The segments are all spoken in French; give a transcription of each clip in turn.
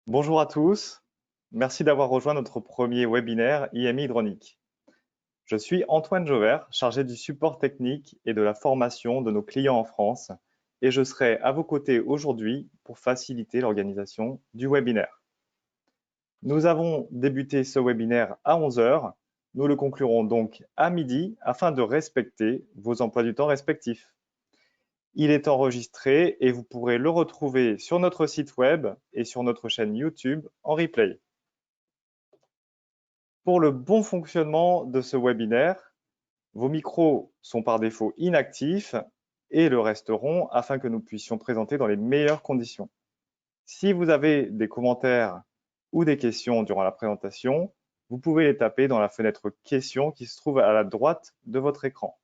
Bonjour à tous, merci d'avoir rejoint notre premier webinaire IMI Hydraulique. Je suis Antoine Jauvert, chargé du support technique et de la formation de nos clients en France, et je serai à vos côtés aujourd'hui pour faciliter l'organisation du webinaire. Nous avons débuté ce webinaire à 11 h, nous le conclurons donc à midi afin de respecter vos emplois du temps respectifs. Il est enregistré et vous pourrez le retrouver sur notre site web et sur notre chaîne YouTube en replay. Pour le bon fonctionnement de ce webinaire, vos micros sont par défaut inactifs et le resteront afin que nous puissions présenter dans les meilleures conditions. Si vous avez des commentaires ou des questions durant la présentation, vous pouvez les taper dans la fenêtre questions qui se trouve à la droite de votre écran.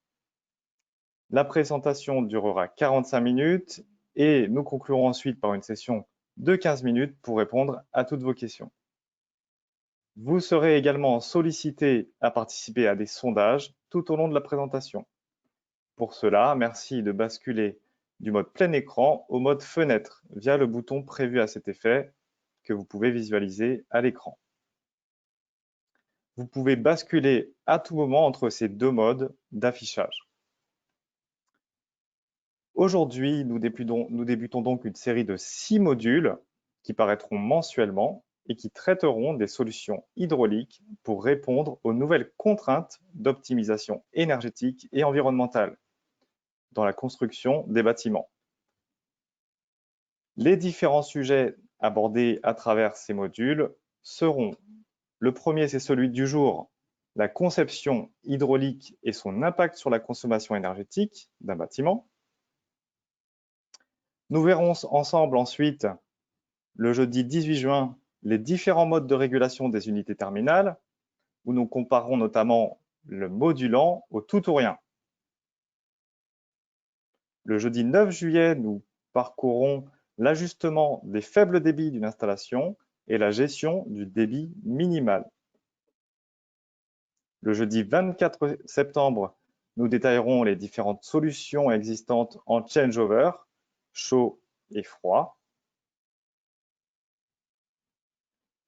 La présentation durera 45 minutes et nous conclurons ensuite par une session de 15 minutes pour répondre à toutes vos questions. Vous serez également sollicité à participer à des sondages tout au long de la présentation. Pour cela, merci de basculer du mode plein écran au mode fenêtre via le bouton prévu à cet effet que vous pouvez visualiser à l'écran. Vous pouvez basculer à tout moment entre ces deux modes d'affichage. Aujourd'hui, nous débutons donc une série de 6 modules qui paraîtront mensuellement et qui traiteront des solutions hydrauliques pour répondre aux nouvelles contraintes d'optimisation énergétique et environnementale dans la construction des bâtiments. Les différents sujets abordés à travers ces modules seront: le premier, c'est celui du jour, la conception hydraulique et son impact sur la consommation énergétique d'un bâtiment. Nous verrons ensemble ensuite, le jeudi 18 juin, les différents modes de régulation des unités terminales, où nous comparerons notamment le modulant au tout ou rien. Le jeudi 9 juillet, nous parcourrons l'ajustement des faibles débits d'une installation et la gestion du débit minimal. Le jeudi 24 septembre, nous détaillerons les différentes solutions existantes en changeover, chaud et froid.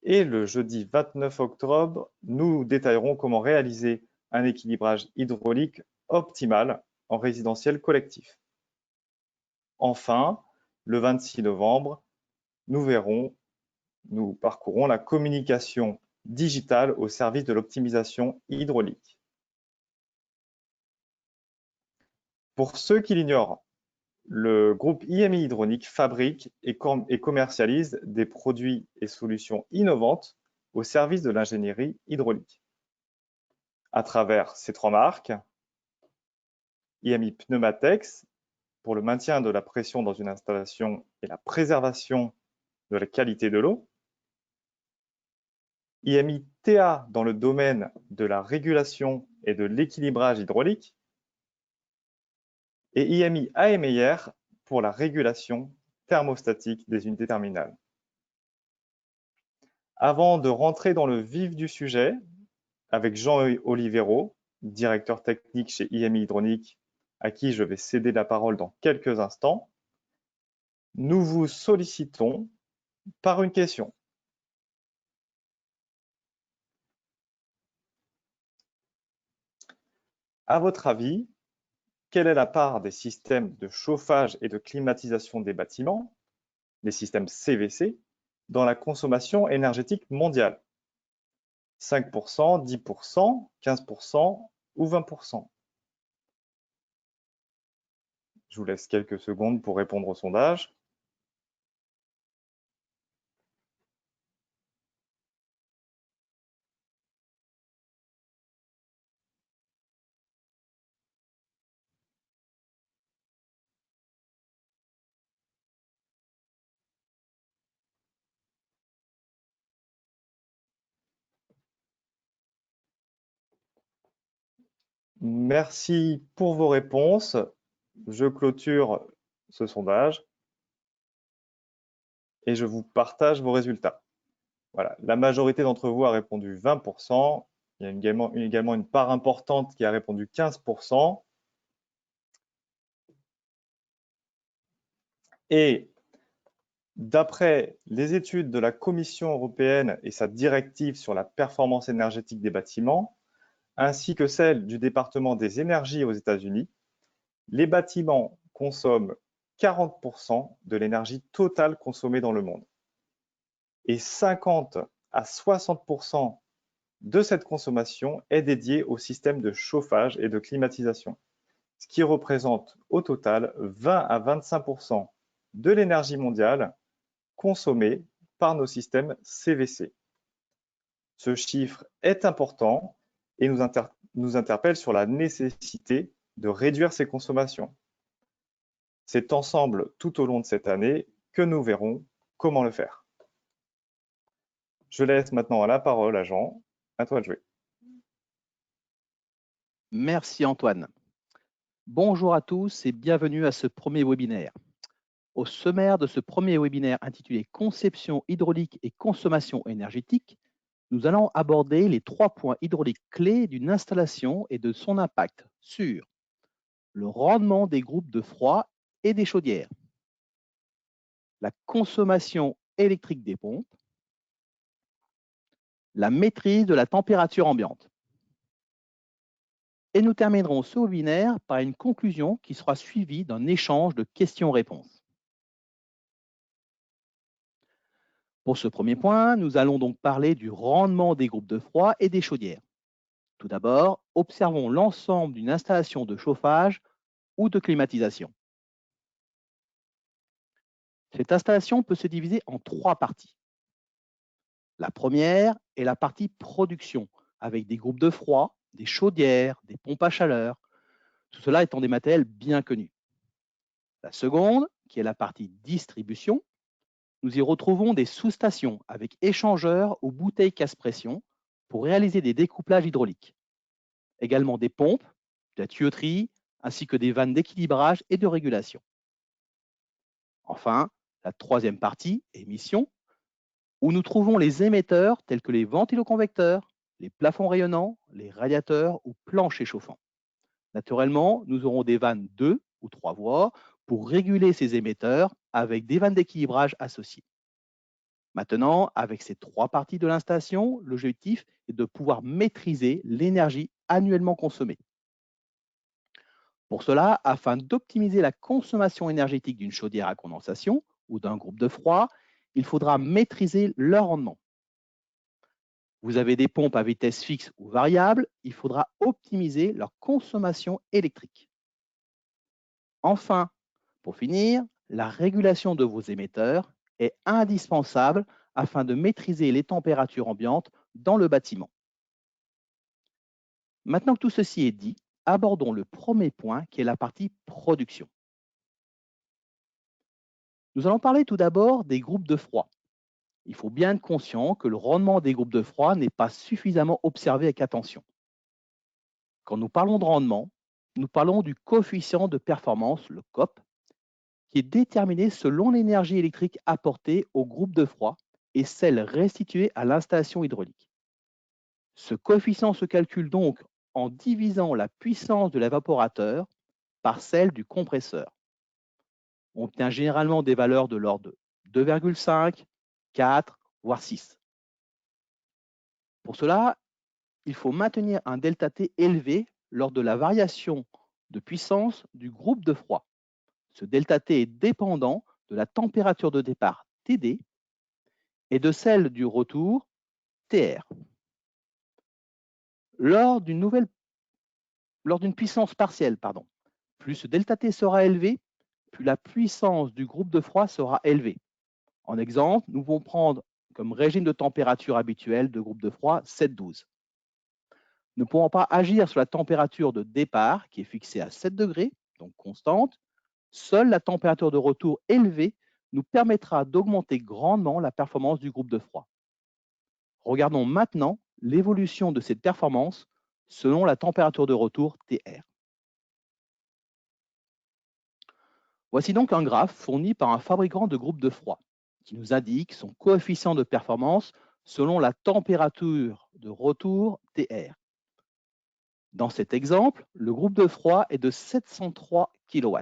Et le jeudi 29 octobre, nous détaillerons comment réaliser un équilibrage hydraulique optimal en résidentiel collectif. Enfin, le 26 novembre, nous parcourrons la communication digitale au service de l'optimisation hydraulique. Pour ceux qui l'ignorent, le groupe IMI Hydraulique fabrique et commercialise des produits et solutions innovantes au service de l'ingénierie hydraulique. À travers ces 3 marques, IMI Pneumatex pour le maintien de la pression dans une installation et la préservation de la qualité de l'eau, IMI TA dans le domaine de la régulation et de l'équilibrage hydraulique, et IMI AMER pour la régulation thermostatique des unités terminales. Avant de rentrer dans le vif du sujet, avec Jean Olivero, directeur technique chez IMI Hydraulique, à qui je vais céder la parole dans quelques instants, nous vous sollicitons par une question. À votre avis, quelle est la part des systèmes de chauffage et de climatisation des bâtiments, les systèmes CVC, dans la consommation énergétique mondiale? 5%, 10%, 15% ou 20%? Je vous laisse quelques secondes pour répondre au sondage. Merci pour vos réponses. Je clôture ce sondage et je vous partage vos résultats. Voilà, la majorité d'entre vous a répondu 20%. Il y a également une part importante qui a répondu 15%. Et D'après les études de la Commission européenne et sa directive sur la performance énergétique des bâtiments, ainsi que celle du département des énergies aux États-Unis, les bâtiments consomment 40% de l'énergie totale consommée dans le monde. Et 50 à 60% de cette consommation est dédiée au système de chauffage et de climatisation, ce qui représente au total 20 à 25% de l'énergie mondiale consommée par nos systèmes CVC. Ce chiffre est important et nous interpelle sur la nécessité de réduire ces consommations. C'est ensemble tout au long de cette année que nous verrons comment le faire. Je laisse maintenant la parole à Jean. À toi de jouer. Merci Antoine. Bonjour à tous et bienvenue à ce premier webinaire. Au sommaire de ce premier webinaire intitulé « Conception hydraulique et consommation énergétique », nous allons aborder les 3 points hydrauliques clés d'une installation et de son impact sur le rendement des groupes de froid et des chaudières, la consommation électrique des pompes, la maîtrise de la température ambiante. Et nous terminerons ce webinaire par une conclusion qui sera suivie d'un échange de questions-réponses. Pour ce premier point, nous allons donc parler du rendement des groupes de froid et des chaudières. Tout d'abord, observons l'ensemble d'une installation de chauffage ou de climatisation. Cette installation peut se diviser en 3 parties. La première est la partie production, avec des groupes de froid, des chaudières, des pompes à chaleur, tout cela étant des matériels bien connus. La seconde, qui est la partie distribution, nous y retrouvons des sous-stations avec échangeurs ou bouteilles casse-pression pour réaliser des découplages hydrauliques. Également des pompes, de la tuyauterie, ainsi que des vannes d'équilibrage et de régulation. Enfin, la troisième partie, émissions, où nous trouvons les émetteurs tels que les ventiloconvecteurs, les plafonds rayonnants, les radiateurs ou planches chauffants. Naturellement, nous aurons des vannes 2 ou 3 voies pour réguler ces émetteurs avec des vannes d'équilibrage associées. Maintenant, avec ces 3 parties de l'installation, l'objectif est de pouvoir maîtriser l'énergie annuellement consommée. Pour cela, afin d'optimiser la consommation énergétique d'une chaudière à condensation ou d'un groupe de froid, il faudra maîtriser leur rendement. Vous avez des pompes à vitesse fixe ou variable, il faudra optimiser leur consommation électrique. Enfin, pour finir, la régulation de vos émetteurs est indispensable afin de maîtriser les températures ambiantes dans le bâtiment. Maintenant que tout ceci est dit, abordons le premier point qui est la partie production. Nous allons parler tout d'abord des groupes de froid. Il faut bien être conscient que le rendement des groupes de froid n'est pas suffisamment observé avec attention. Quand nous parlons de rendement, nous parlons du coefficient de performance, le COP, qui est déterminé selon l'énergie électrique apportée au groupe de froid et celle restituée à l'installation hydraulique. Ce coefficient se calcule donc en divisant la puissance de l'évaporateur par celle du compresseur. On obtient généralement des valeurs de l'ordre de 2,5, 4, voire 6. Pour cela, il faut maintenir un ΔT élevé lors de la variation de puissance du groupe de froid. Ce ΔT est dépendant de la température de départ TD et de celle du retour TR. Lors d'une puissance partielle, plus ce ΔT sera élevé, plus la puissance du groupe de froid sera élevée. En exemple, nous pouvons prendre comme régime de température habituel de groupe de froid 7-12. Ne pouvant pas agir sur la température de départ, qui est fixée à 7 degrés, donc constante, seule la température de retour élevée nous permettra d'augmenter grandement la performance du groupe de froid. Regardons maintenant l'évolution de cette performance selon la température de retour TR. Voici donc un graphe fourni par un fabricant de groupes de froid qui nous indique son coefficient de performance selon la température de retour TR. Dans cet exemple, le groupe de froid est de 703 kW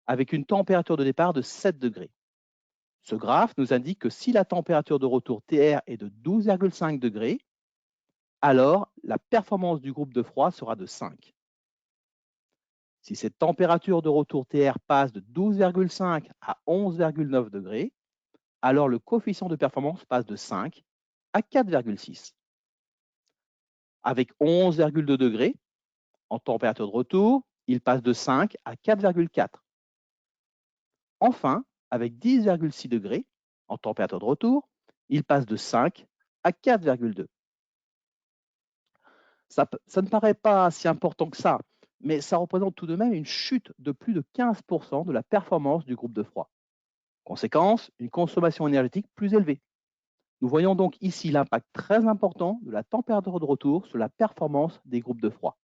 avec une température de départ de 7 degrés. Ce graphe nous indique que si la température de retour TR est de 12,5 degrés, alors la performance du groupe de froid sera de 5. Si cette température de retour TR passe de 12,5 à 11,9 degrés, alors le coefficient de performance passe de 5 à 4,6. Avec 11,2 degrés en température de retour, il passe de 5 à 4,4. Enfin, avec 10,6 degrés en température de retour, il passe de 5 à 4,2. Ça ne paraît pas si important que ça, mais ça représente tout de même une chute de plus de 15% de la performance du groupe de froid. Conséquence, une consommation énergétique plus élevée. Nous voyons donc ici l'impact très important de la température de retour sur la performance des groupes de froid.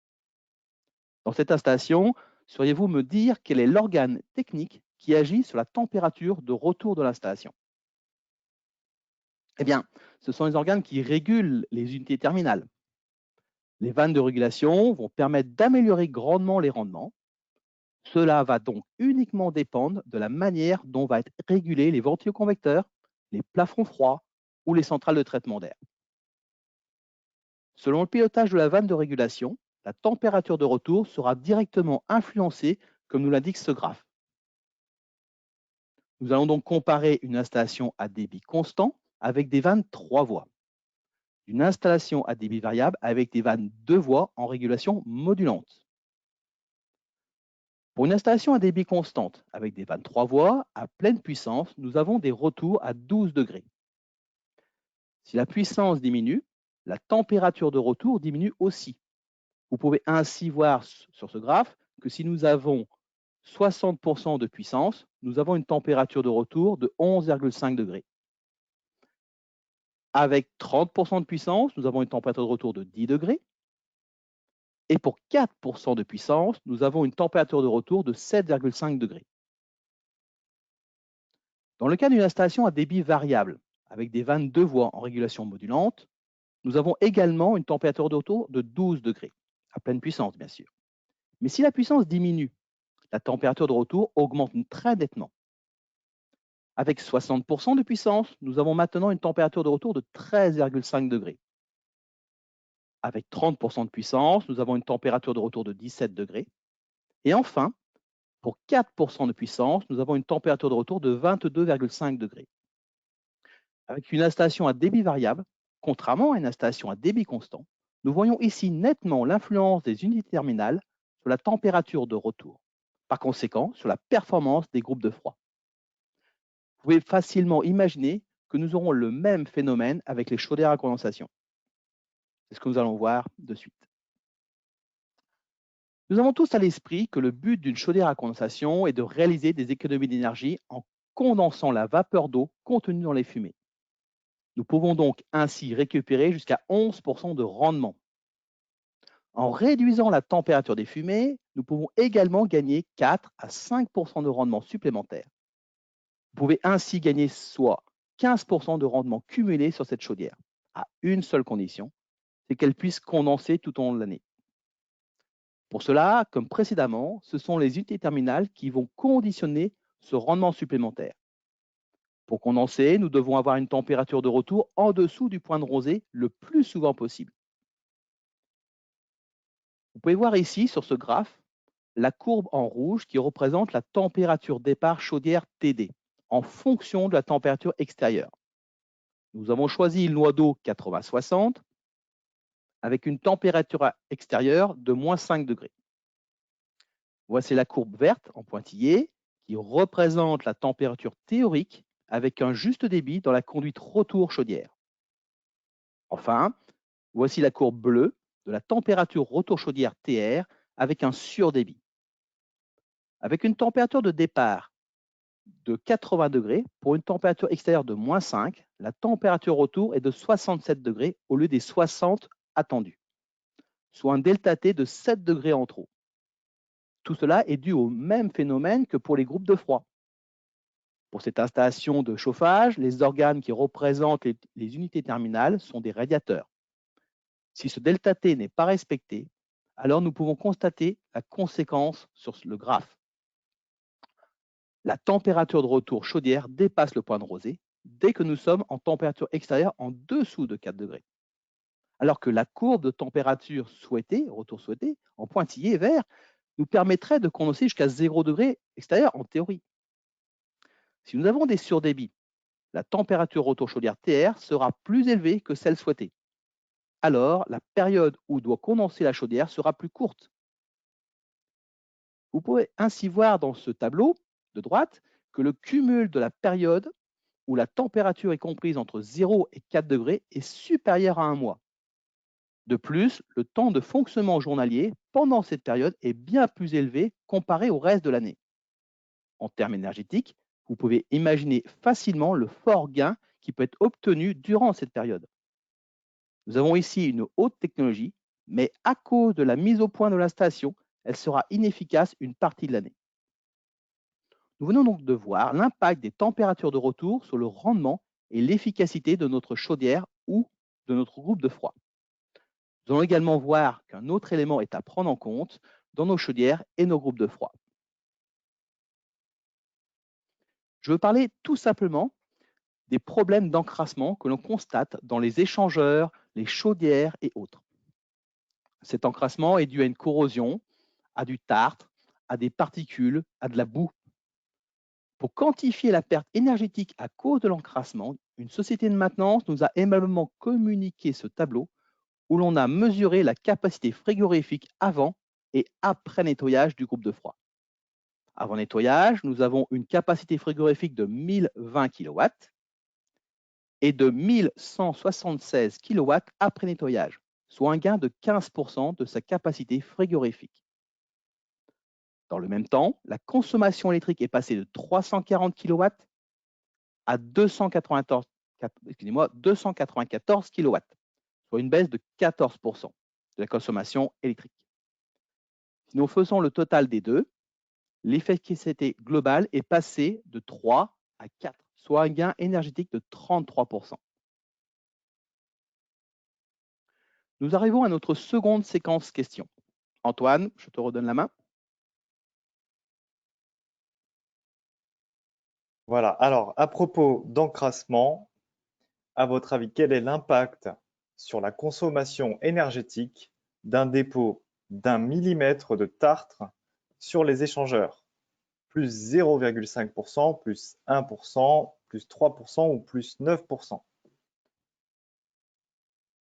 Dans cette installation, sauriez-vous me dire quel est l'organe technique qui agit sur la température de retour de l'installation? Eh bien, ce sont les organes qui régulent les unités terminales. Les vannes de régulation vont permettre d'améliorer grandement les rendements. Cela va donc uniquement dépendre de la manière dont vont être régulés les ventiloconvecteurs, les plafonds froids ou les centrales de traitement d'air. Selon le pilotage de la vanne de régulation, la température de retour sera directement influencée, comme nous l'indique ce graphe. Nous allons donc comparer une installation à débit constant avec des vannes 3 voies, une installation à débit variable avec des vannes 2 voies en régulation modulante. Pour une installation à débit constante avec des vannes 3 voies, à pleine puissance, nous avons des retours à 12 degrés. Si la puissance diminue, la température de retour diminue aussi. Vous pouvez ainsi voir sur ce graphe que si nous avons 60% de puissance, nous avons une température de retour de 11,5 degrés. Avec 30% de puissance, nous avons une température de retour de 10 degrés. Et pour 4% de puissance, nous avons une température de retour de 7,5 degrés. Dans le cas d'une installation à débit variable, avec des vannes 2 voies en régulation modulante, nous avons également une température de retour de 12 degrés, à pleine puissance bien sûr. Mais si la puissance diminue, la température de retour augmente très nettement. Avec 60% de puissance, nous avons maintenant une température de retour de 13,5 degrés. Avec 30% de puissance, nous avons une température de retour de 17 degrés. Et enfin, pour 4% de puissance, nous avons une température de retour de 22,5 degrés. Avec une installation à débit variable, contrairement à une installation à débit constant, nous voyons ici nettement l'influence des unités terminales sur la température de retour, par conséquent sur la performance des groupes de froid. Vous pouvez facilement imaginer que nous aurons le même phénomène avec les chaudières à condensation. C'est ce que nous allons voir de suite. Nous avons tous à l'esprit que le but d'une chaudière à condensation est de réaliser des économies d'énergie en condensant la vapeur d'eau contenue dans les fumées. Nous pouvons donc ainsi récupérer jusqu'à 11% de rendement. En réduisant la température des fumées, nous pouvons également gagner 4 à 5% de rendement supplémentaire. Vous pouvez ainsi gagner soit 15% de rendement cumulé sur cette chaudière, à une seule condition, c'est qu'elle puisse condenser tout au long de l'année. Pour cela, comme précédemment, ce sont les unités terminales qui vont conditionner ce rendement supplémentaire. Pour condenser, nous devons avoir une température de retour en dessous du point de rosée le plus souvent possible. Vous pouvez voir ici sur ce graphe la courbe en rouge qui représente la température départ chaudière TD en fonction de la température extérieure. Nous avons choisi une loi d'eau 80-60 avec une température extérieure de moins 5 degrés. Voici la courbe verte en pointillé qui représente la température théorique avec un juste débit dans la conduite retour chaudière. Enfin, voici la courbe bleue de la température retour chaudière TR avec un surdébit. Avec une température de départ de 80 degrés pour une température extérieure de moins 5, la température retour est de 67 degrés au lieu des 60 attendus, soit un delta T de 7 degrés en trop. Tout cela est dû au même phénomène que pour les groupes de froid. Pour cette installation de chauffage, les organes qui représentent les unités terminales sont des radiateurs. Si ce delta T n'est pas respecté, alors nous pouvons constater la conséquence sur le graphe. La température de retour chaudière dépasse le point de rosée dès que nous sommes en température extérieure en dessous de 4 degrés. Alors que la courbe de température souhaitée, retour souhaité, en pointillé vert, nous permettrait de condenser jusqu'à 0 degré extérieur en théorie. Si nous avons des surdébits, la température retour chaudière TR sera plus élevée que celle souhaitée. Alors, la période où doit condenser la chaudière sera plus courte. Vous pouvez ainsi voir dans ce tableau de droite que le cumul de la période où la température est comprise entre 0 et 4 degrés est supérieur à un mois. De plus, le temps de fonctionnement journalier pendant cette période est bien plus élevé comparé au reste de l'année. En termes énergétiques, vous pouvez imaginer facilement le fort gain qui peut être obtenu durant cette période. Nous avons ici une haute technologie, mais à cause de la mise au point de l'installation, elle sera inefficace une partie de l'année. Nous venons donc de voir l'impact des températures de retour sur le rendement et l'efficacité de notre chaudière ou de notre groupe de froid. Nous allons également voir qu'un autre élément est à prendre en compte dans nos chaudières et nos groupes de froid. Je veux parler tout simplement des problèmes d'encrassement que l'on constate dans les échangeurs, les chaudières et autres. Cet encrassement est dû à une corrosion, à du tartre, à des particules, à de la boue. Pour quantifier la perte énergétique à cause de l'encrassement, une société de maintenance nous a aimablement communiqué ce tableau où l'on a mesuré la capacité frigorifique avant et après nettoyage du groupe de froid. Avant nettoyage, nous avons une capacité frigorifique de 1020 kW et de 1176 kW après nettoyage, soit un gain de 15% de sa capacité frigorifique. Dans le même temps, la consommation électrique est passée de 340 kW à 294 kW, soit une baisse de 14% de la consommation électrique. Si nous faisons le total des deux, l'efficacité globale est passée de 3 à 4, soit un gain énergétique de 33%. Nous arrivons à notre seconde séquence question. Antoine, je te redonne la main. Voilà. Alors, à propos d'encrassement, à votre avis, quel est l'impact sur la consommation énergétique d'un dépôt d'1 millimètre de tartre sur les échangeurs? Plus 0,5%, plus 1%, plus 3% ou plus 9%?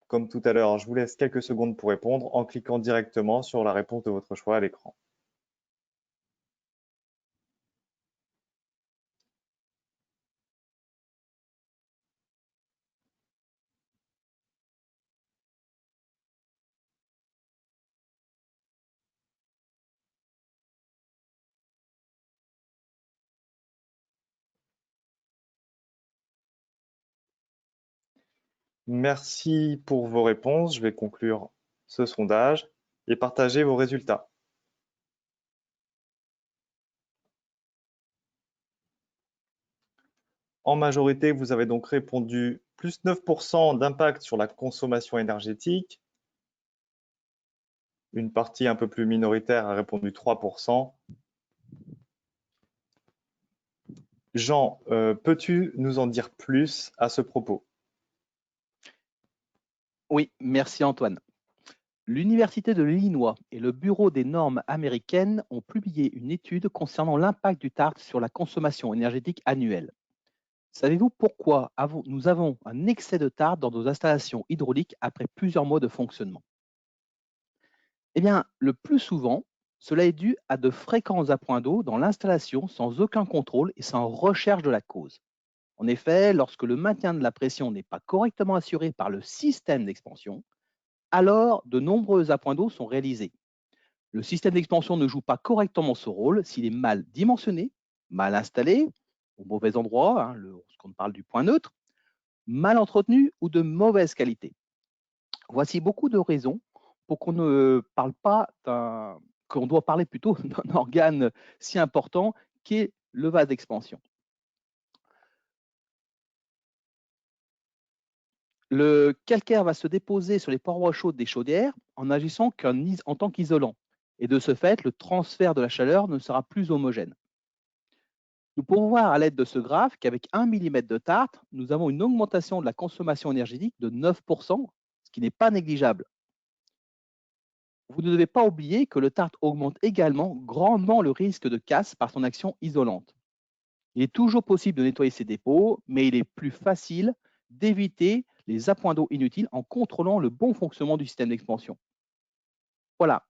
Comme tout à l'heure, je vous laisse quelques secondes pour répondre en cliquant directement sur la réponse de votre choix à l'écran. Merci pour vos réponses. Je vais conclure ce sondage et partager vos résultats. En majorité, vous avez donc répondu plus 9% d'impact sur la consommation énergétique. Une partie un peu plus minoritaire a répondu 3%. Jean, peux-tu nous en dire plus à ce propos? Oui, merci Antoine. L'Université de l'Illinois et le Bureau des normes américaines ont publié une étude concernant l'impact du tartre sur la consommation énergétique annuelle. Savez-vous pourquoi nous avons un excès de tartre dans nos installations hydrauliques après plusieurs mois de fonctionnement? Eh bien, le plus souvent, cela est dû à de fréquents appoints d'eau dans l'installation sans aucun contrôle et sans recherche de la cause. En effet, lorsque le maintien de la pression n'est pas correctement assuré par le système d'expansion, alors de nombreux appoints d'eau sont réalisés. Le système d'expansion ne joue pas correctement ce rôle s'il est mal dimensionné, mal installé, au mauvais endroit, lorsqu'on parle du point neutre, mal entretenu ou de mauvaise qualité. Voici beaucoup de raisons pour qu'on ne parle pas qu'on doit parler plutôt d'un organe si important qu'est le vase d'expansion. Le calcaire va se déposer sur les parois chaudes des chaudières en agissant en tant qu'isolant. Et de ce fait, le transfert de la chaleur ne sera plus homogène. Nous pouvons voir à l'aide de ce graphe qu'avec 1 mm de tartre, nous avons une augmentation de la consommation énergétique de 9%, ce qui n'est pas négligeable. Vous ne devez pas oublier que le tartre augmente également grandement le risque de casse par son action isolante. Il est toujours possible de nettoyer ces dépôts, mais il est plus facile d'éviter les appoints d'eau inutiles en contrôlant le bon fonctionnement du système d'expansion. Voilà,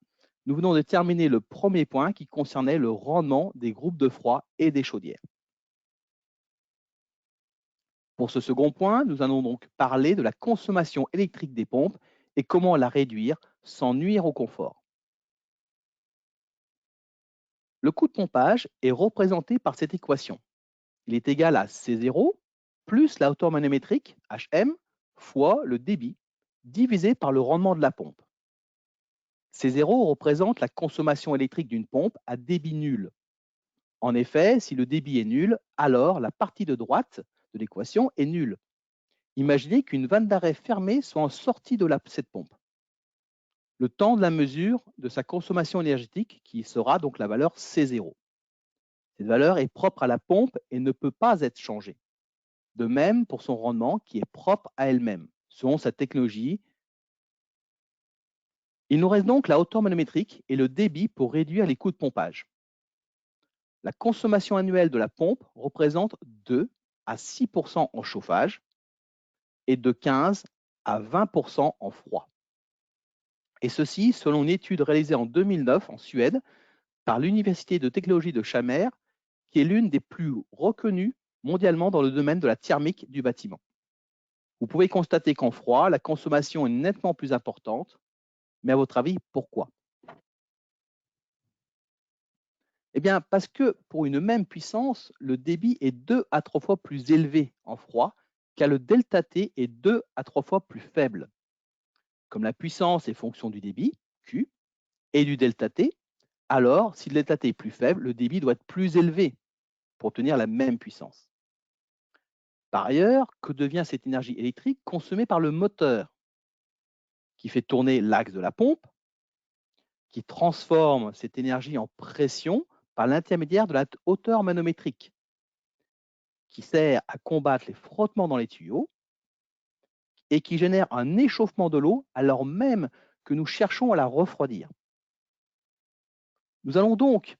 nous venons de terminer le premier point qui concernait le rendement des groupes de froid et des chaudières. Pour ce second point, nous allons donc parler de la consommation électrique des pompes et comment la réduire sans nuire au confort. Le coût de pompage est représenté par cette équation. Il est égal à C0 plus la hauteur manométrique, HM, fois le débit, divisé par le rendement de la pompe. C0 représente la consommation électrique d'une pompe à débit nul. En effet, si le débit est nul, alors la partie de droite de l'équation est nulle. Imaginez qu'une vanne d'arrêt fermée soit en sortie de cette pompe. Le temps de la mesure de sa consommation énergétique, qui sera donc la valeur C0. Cette valeur est propre à la pompe et ne peut pas être changée. De même pour son rendement qui est propre à elle-même, selon sa technologie. Il nous reste donc la hauteur manométrique et le débit pour réduire les coûts de pompage. La consommation annuelle de la pompe représente 2 à 6% en chauffage et de 15 à 20% en froid. Et ceci selon une étude réalisée en 2009 en Suède par l'Université de technologie de Chalmers, qui est l'une des plus reconnues mondialement dans le domaine de la thermique du bâtiment. Vous pouvez constater qu'en froid, la consommation est nettement plus importante, mais à votre avis, pourquoi? Eh bien, parce que pour une même puissance, le débit est 2 à 3 fois plus élevé en froid, car le delta T est 2 à 3 fois plus faible. Comme la puissance est fonction du débit, Q, et du delta T, alors si le delta T est plus faible, le débit doit être plus élevé pour obtenir la même puissance. Par ailleurs, que devient cette énergie électrique consommée par le moteur, qui fait tourner l'axe de la pompe, qui transforme cette énergie en pression par l'intermédiaire de la hauteur manométrique, qui sert à combattre les frottements dans les tuyaux et qui génère un échauffement de l'eau alors même que nous cherchons à la refroidir. Nous allons donc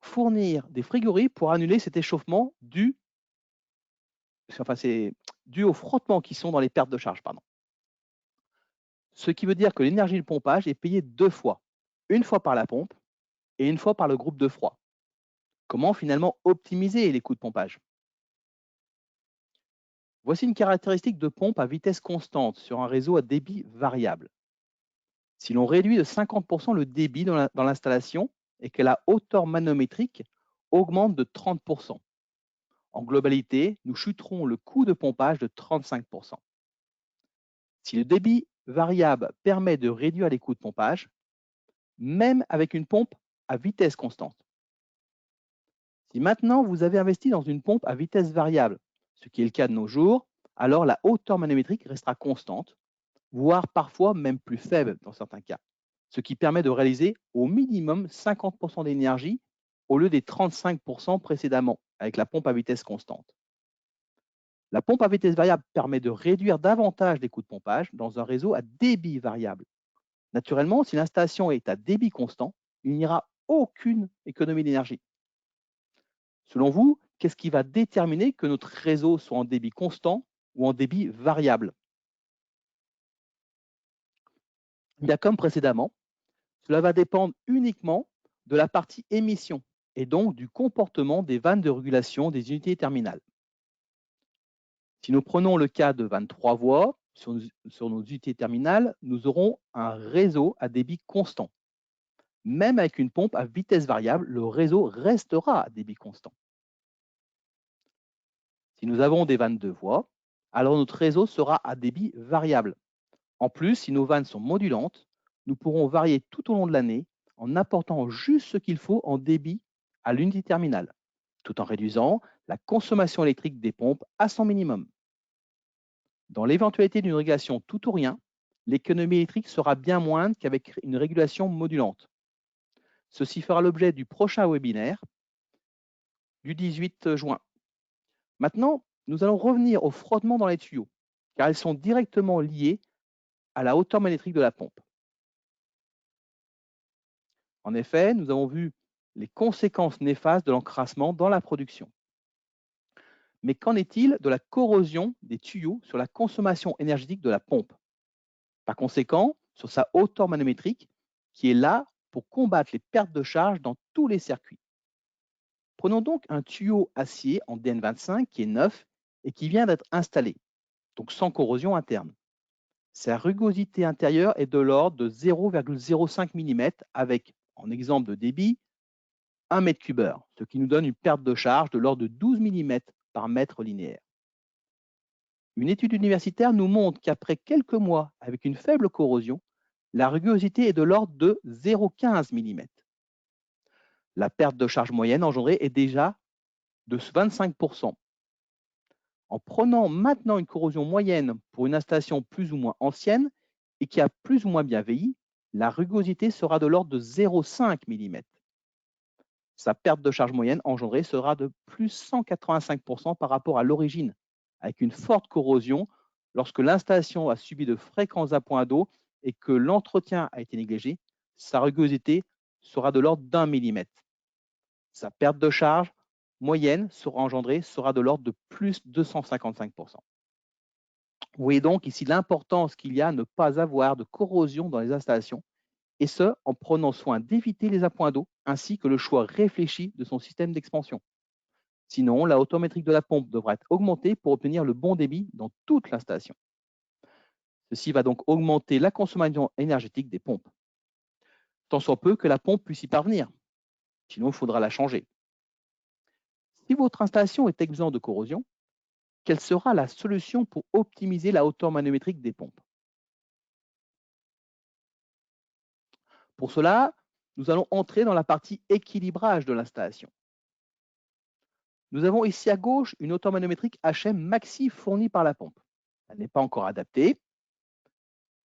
fournir des frigories pour annuler cet échauffement dû au frottement qui sont dans les pertes de charge. Ce qui veut dire que l'énergie de pompage est payée 2 fois, une fois par la pompe et une fois par le groupe de froid. Comment finalement optimiser les coûts de pompage? Voici une caractéristique de pompe à vitesse constante sur un réseau à débit variable. Si l'on réduit de 50% le débit dans l'installation et que la hauteur manométrique augmente de 30%. En globalité, nous chuterons le coût de pompage de 35%. Si le débit variable permet de réduire les coûts de pompage, même avec une pompe à vitesse constante. Si maintenant vous avez investi dans une pompe à vitesse variable, ce qui est le cas de nos jours, alors la hauteur manométrique restera constante, voire parfois même plus faible dans certains cas, ce qui permet de réaliser au minimum 50% d'énergie au lieu des 35% précédemment avec la pompe à vitesse constante. La pompe à vitesse variable permet de réduire davantage les coûts de pompage dans un réseau à débit variable. Naturellement, si l'installation est à débit constant, il n'y aura aucune économie d'énergie. Selon vous, qu'est-ce qui va déterminer que notre réseau soit en débit constant ou en débit variable? Bien, comme précédemment, cela va dépendre uniquement de la partie émission et donc du comportement des vannes de régulation des unités terminales. Si nous prenons le cas de vannes 3 voies sur nos unités terminales, nous aurons un réseau à débit constant. Même avec une pompe à vitesse variable, le réseau restera à débit constant. Si nous avons des vannes 2 voies, alors notre réseau sera à débit variable. En plus, si nos vannes sont modulantes, nous pourrons varier tout au long de l'année en apportant juste ce qu'il faut en débit à l'unité terminale, tout en réduisant la consommation électrique des pompes à son minimum. Dans l'éventualité d'une régulation tout ou rien, l'économie électrique sera bien moindre qu'avec une régulation modulante. Ceci fera l'objet du prochain webinaire du 18 juin. Maintenant, nous allons revenir au frottement dans les tuyaux, car elles sont directement liées à la hauteur magnétrique de la pompe. En effet, nous avons vu les conséquences néfastes de l'encrassement dans la production. Mais qu'en est-il de la corrosion des tuyaux sur la consommation énergétique de la pompe? Par conséquent, sur sa hauteur manométrique, qui est là pour combattre les pertes de charge dans tous les circuits. Prenons donc un tuyau acier en DN25 qui est neuf et qui vient d'être installé, donc sans corrosion interne. Sa rugosité intérieure est de l'ordre de 0,05 mm avec, en exemple de débit, 1 m3, ce qui nous donne une perte de charge de l'ordre de 12 mm par mètre linéaire. Une étude universitaire nous montre qu'après quelques mois avec une faible corrosion, la rugosité est de l'ordre de 0,15 mm. La perte de charge moyenne engendrée est déjà de 25%. En prenant maintenant une corrosion moyenne pour une installation plus ou moins ancienne et qui a plus ou moins bien vieilli, la rugosité sera de l'ordre de 0,5 mm. Sa perte de charge moyenne engendrée sera de plus 185% par rapport à l'origine, avec une forte corrosion lorsque l'installation a subi de fréquents appoints d'eau et que l'entretien a été négligé, sa rugosité sera de l'ordre d'1 mm. Sa perte de charge moyenne sera de l'ordre de plus 255%. Vous voyez donc ici l'importance qu'il y a à ne pas avoir de corrosion dans les installations, et ce, en prenant soin d'éviter les appoints d'eau, ainsi que le choix réfléchi de son système d'expansion. Sinon, la hauteur métrique de la pompe devra être augmentée pour obtenir le bon débit dans toute l'installation. Ceci va donc augmenter la consommation énergétique des pompes, tant soit peu que la pompe puisse y parvenir. Sinon, il faudra la changer. Si votre installation est exempte de corrosion, quelle sera la solution pour optimiser la hauteur manométrique des pompes? Pour cela, nous allons entrer dans la partie équilibrage de l'installation. Nous avons ici à gauche une hauteur manométrique HM maxi fournie par la pompe. Elle n'est pas encore adaptée.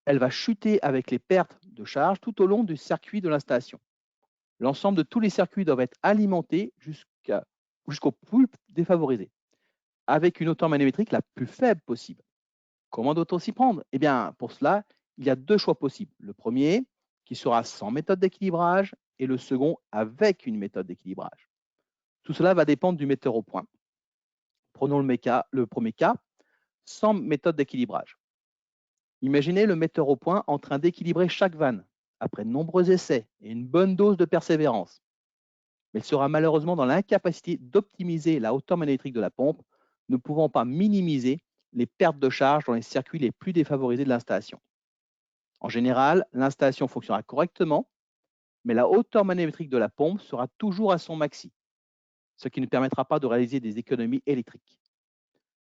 Elle va chuter avec les pertes de charge tout au long du circuit de l'installation. L'ensemble de tous les circuits doivent être alimentés jusqu'au plus défavorisé, avec une hauteur manométrique la plus faible possible. Comment doit-on s'y prendre? Eh bien, pour cela, il y a deux choix possibles. Le premier, qui sera sans méthode d'équilibrage, et le second, avec une méthode d'équilibrage. Tout cela va dépendre du metteur au point. Prenons le premier cas, sans méthode d'équilibrage. Imaginez le metteur au point en train d'équilibrer chaque vanne, après de nombreux essais et une bonne dose de persévérance. Mais il sera malheureusement dans l'incapacité d'optimiser la hauteur manométrique de la pompe, ne pouvant pas minimiser les pertes de charge dans les circuits les plus défavorisés de l'installation. En général, l'installation fonctionnera correctement, mais la hauteur manométrique de la pompe sera toujours à son maxi, ce qui ne permettra pas de réaliser des économies électriques.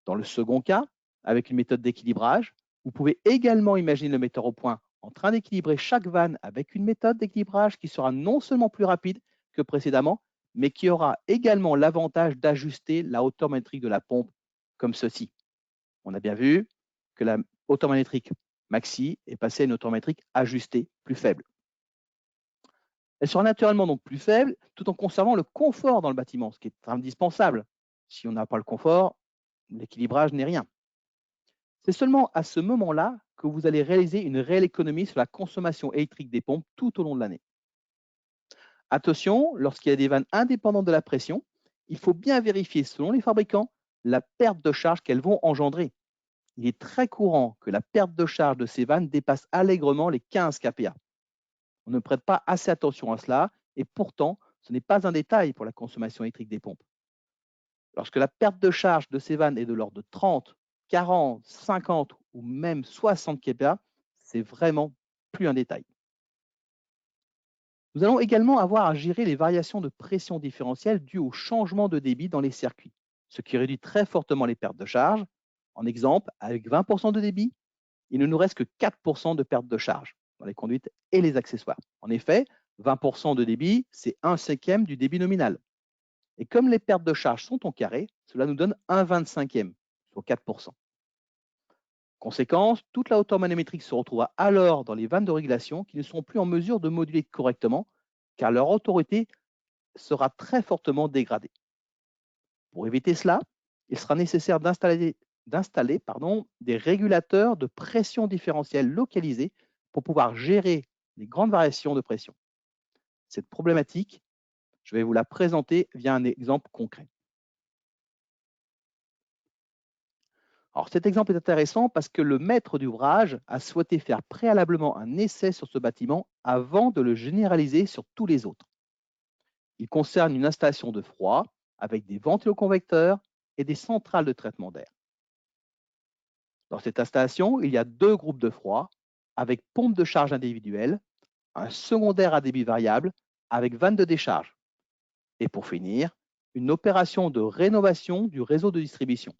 Dans le second cas, avec une méthode d'équilibrage, vous pouvez également imaginer le metteur au point en train d'équilibrer chaque vanne avec une méthode d'équilibrage qui sera non seulement plus rapide que précédemment, mais qui aura également l'avantage d'ajuster la hauteur manométrique de la pompe comme ceci. On a bien vu que la hauteur manométrique maxi est passée à une hauteur manométrique ajustée plus faible. Elle sera naturellement donc plus faible tout en conservant le confort dans le bâtiment, ce qui est indispensable. Si on n'a pas le confort, l'équilibrage n'est rien. C'est seulement à ce moment-là que vous allez réaliser une réelle économie sur la consommation électrique des pompes tout au long de l'année. Attention, lorsqu'il y a des vannes indépendantes de la pression, il faut bien vérifier, selon les fabricants, la perte de charge qu'elles vont engendrer. Il est très courant que la perte de charge de ces vannes dépasse allègrement les 15 kPa. On ne prête pas assez attention à cela et pourtant, ce n'est pas un détail pour la consommation électrique des pompes. Lorsque la perte de charge de ces vannes est de l'ordre de 30, 40, 50 ou même 60 kPa, c'est vraiment plus un détail. Nous allons également avoir à gérer les variations de pression différentielle dues au changement de débit dans les circuits, ce qui réduit très fortement les pertes de charge. En exemple, avec 20% de débit, il ne nous reste que 4% de perte de charge dans les conduites et les accessoires. En effet, 20% de débit, c'est 1/5 du débit nominal. Et comme les pertes de charge sont en carré, cela nous donne 1/25, soit 4%. Conséquence, toute la hauteur manométrique se retrouvera alors dans les vannes de régulation qui ne seront plus en mesure de moduler correctement car leur autorité sera très fortement dégradée. Pour éviter cela, il sera nécessaire d'installer des régulateurs de pression différentielle localisés pour pouvoir gérer les grandes variations de pression. Cette problématique, je vais vous la présenter via un exemple concret. Alors, cet exemple est intéressant parce que le maître d'ouvrage a souhaité faire préalablement un essai sur ce bâtiment avant de le généraliser sur tous les autres. Il concerne une installation de froid avec des ventiloconvecteurs et des centrales de traitement d'air. Dans cette installation, il y a 2 groupes de froid avec pompe de charge individuelle, un secondaire à débit variable avec vanne de décharge. Et pour finir, une opération de rénovation du réseau de distribution.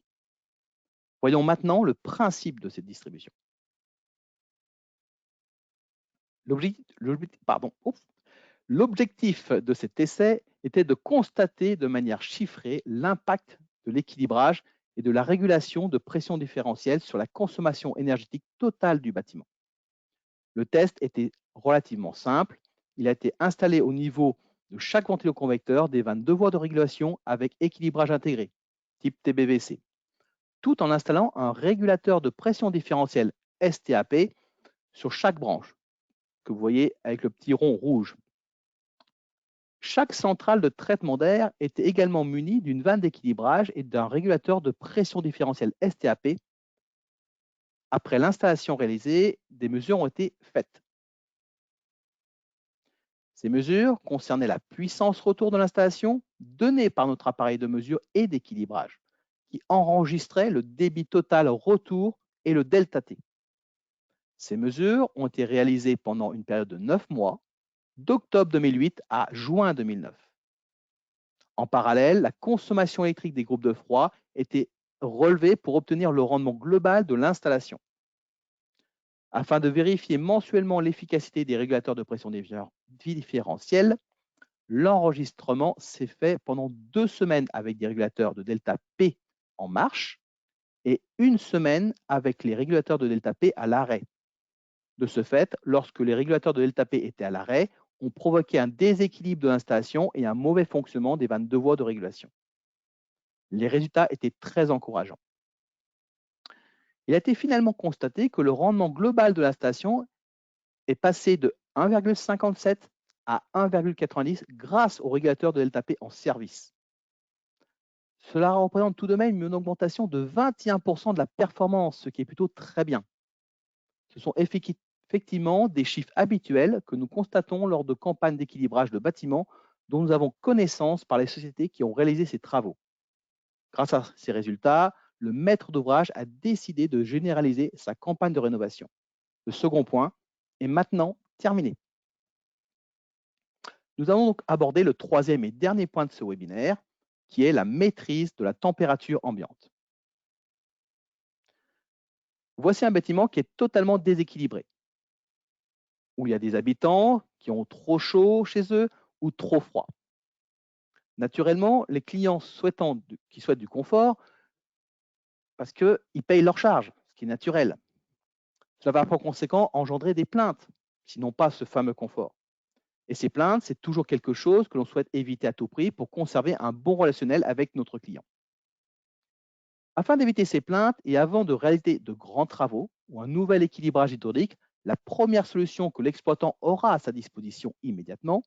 Voyons maintenant le principe de cette distribution. L'objectif de cet essai était de constater de manière chiffrée l'impact de l'équilibrage et de la régulation de pression différentielle sur la consommation énergétique totale du bâtiment. Le test était relativement simple. Il a été installé au niveau de chaque ventiloconvecteur des 22 voies de régulation avec équilibrage intégré, type TBVC, tout en installant un régulateur de pression différentielle STAP sur chaque branche, que vous voyez avec le petit rond rouge. Chaque centrale de traitement d'air était également munie d'une vanne d'équilibrage et d'un régulateur de pression différentielle STAP. Après l'installation réalisée, des mesures ont été faites. Ces mesures concernaient la puissance retour de l'installation donnée par notre appareil de mesure et d'équilibrage, qui enregistrait le débit total retour et le delta T. Ces mesures ont été réalisées pendant une période de 9 mois, d'octobre 2008 à juin 2009. En parallèle, la consommation électrique des groupes de froid était relevée pour obtenir le rendement global de l'installation. Afin de vérifier mensuellement l'efficacité des régulateurs de pression différentielle, l'enregistrement s'est fait pendant 2 semaines avec des régulateurs de delta P en marche et 1 semaine avec les régulateurs de delta P à l'arrêt. De ce fait, lorsque les régulateurs de delta P étaient à l'arrêt, on provoquait un déséquilibre de l'installation et un mauvais fonctionnement des 22 voies de régulation. Les résultats étaient très encourageants. Il a été finalement constaté que le rendement global de l'installation est passé de 1,57 à 1,90 grâce aux régulateurs de delta P en service. Cela représente tout de même une augmentation de 21% de la performance, ce qui est plutôt très bien. Ce sont effectivement des chiffres habituels que nous constatons lors de campagnes d'équilibrage de bâtiments dont nous avons connaissance par les sociétés qui ont réalisé ces travaux. Grâce à ces résultats, le maître d'ouvrage a décidé de généraliser sa campagne de rénovation. Le second point est maintenant terminé. Nous allons donc aborder le 3e et dernier point de ce webinaire, qui est la maîtrise de la température ambiante. Voici un bâtiment qui est totalement déséquilibré, où il y a des habitants qui ont trop chaud chez eux ou trop froid. Naturellement, les clients qui souhaitent du confort, parce qu'ils payent leur charge, ce qui est naturel. Cela va par conséquent engendrer des plaintes, sinon pas ce fameux confort. Et ces plaintes, c'est toujours quelque chose que l'on souhaite éviter à tout prix pour conserver un bon relationnel avec notre client. Afin d'éviter ces plaintes et avant de réaliser de grands travaux ou un nouvel équilibrage hydraulique, la première solution que l'exploitant aura à sa disposition immédiatement,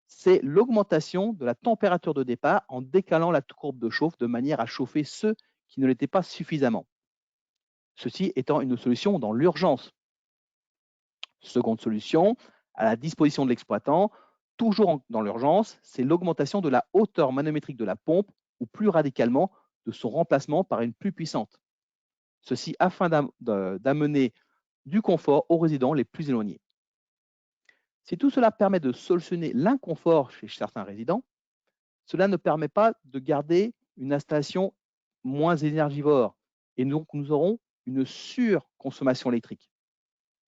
c'est l'augmentation de la température de départ en décalant la courbe de chauffe de manière à chauffer ceux qui ne l'étaient pas suffisamment. Ceci étant une solution dans l'urgence. Seconde solution, à la disposition de l'exploitant, toujours dans l'urgence, c'est l'augmentation de la hauteur manométrique de la pompe ou plus radicalement de son remplacement par une plus puissante. Ceci afin d'amener du confort aux résidents les plus éloignés. Si tout cela permet de solutionner l'inconfort chez certains résidents, cela ne permet pas de garder une installation moins énergivore et donc nous aurons une surconsommation électrique.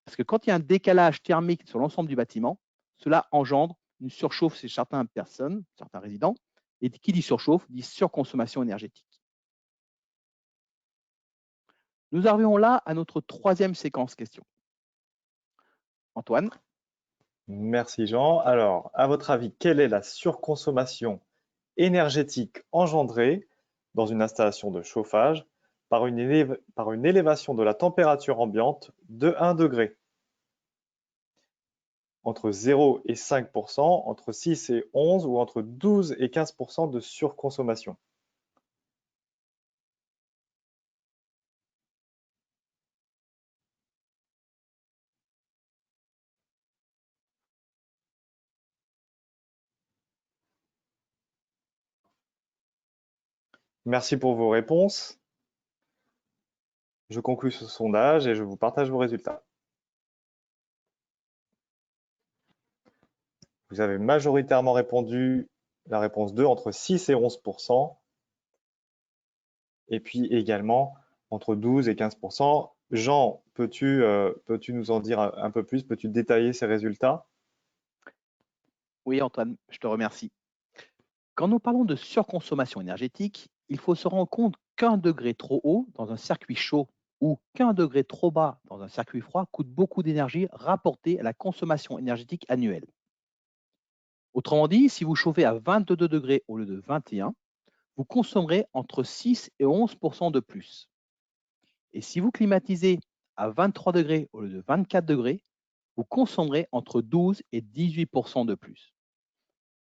Parce que quand il y a un décalage thermique sur l'ensemble du bâtiment, cela engendre une surchauffe chez certaines personnes, certains résidents, et qui dit surchauffe dit surconsommation énergétique. Nous arrivons là à notre 3e séquence question. Antoine? Merci Jean. Alors, à votre avis, quelle est la surconsommation énergétique engendrée dans une installation de chauffage par une élévation de la température ambiante de 1 degré. Entre 0 et 5%, entre 6 et 11 ou entre 12 et 15% de surconsommation. Merci pour vos réponses. Je conclus ce sondage et je vous partage vos résultats. Vous avez majoritairement répondu la réponse 2, entre 6 et 11%. Et puis également entre 12 et 15%. Jean, peux-tu nous en dire un peu plus? Peux-tu détailler ces résultats? Oui, Antoine, je te remercie. Quand nous parlons de surconsommation énergétique, il faut se rendre compte qu'un degré trop haut dans un circuit chaud ou qu'un degré trop bas dans un circuit froid coûte beaucoup d'énergie rapportée à la consommation énergétique annuelle. Autrement dit, si vous chauffez à 22 degrés au lieu de 21, vous consommerez entre 6 et 11% de plus. Et si vous climatisez à 23 degrés au lieu de 24 degrés, vous consommerez entre 12 et 18% de plus.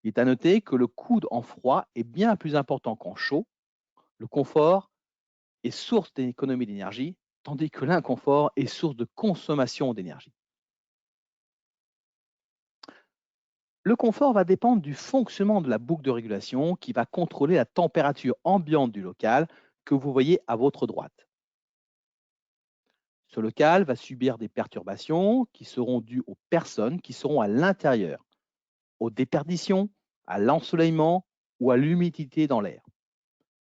Il est à noter que le coût en froid est bien plus important qu'en chaud. Le confort est source d'économie d'énergie, tandis que l'inconfort est source de consommation d'énergie. Le confort va dépendre du fonctionnement de la boucle de régulation qui va contrôler la température ambiante du local que vous voyez à votre droite. Ce local va subir des perturbations qui seront dues aux personnes qui seront à l'intérieur, aux déperditions, à l'ensoleillement ou à l'humidité dans l'air.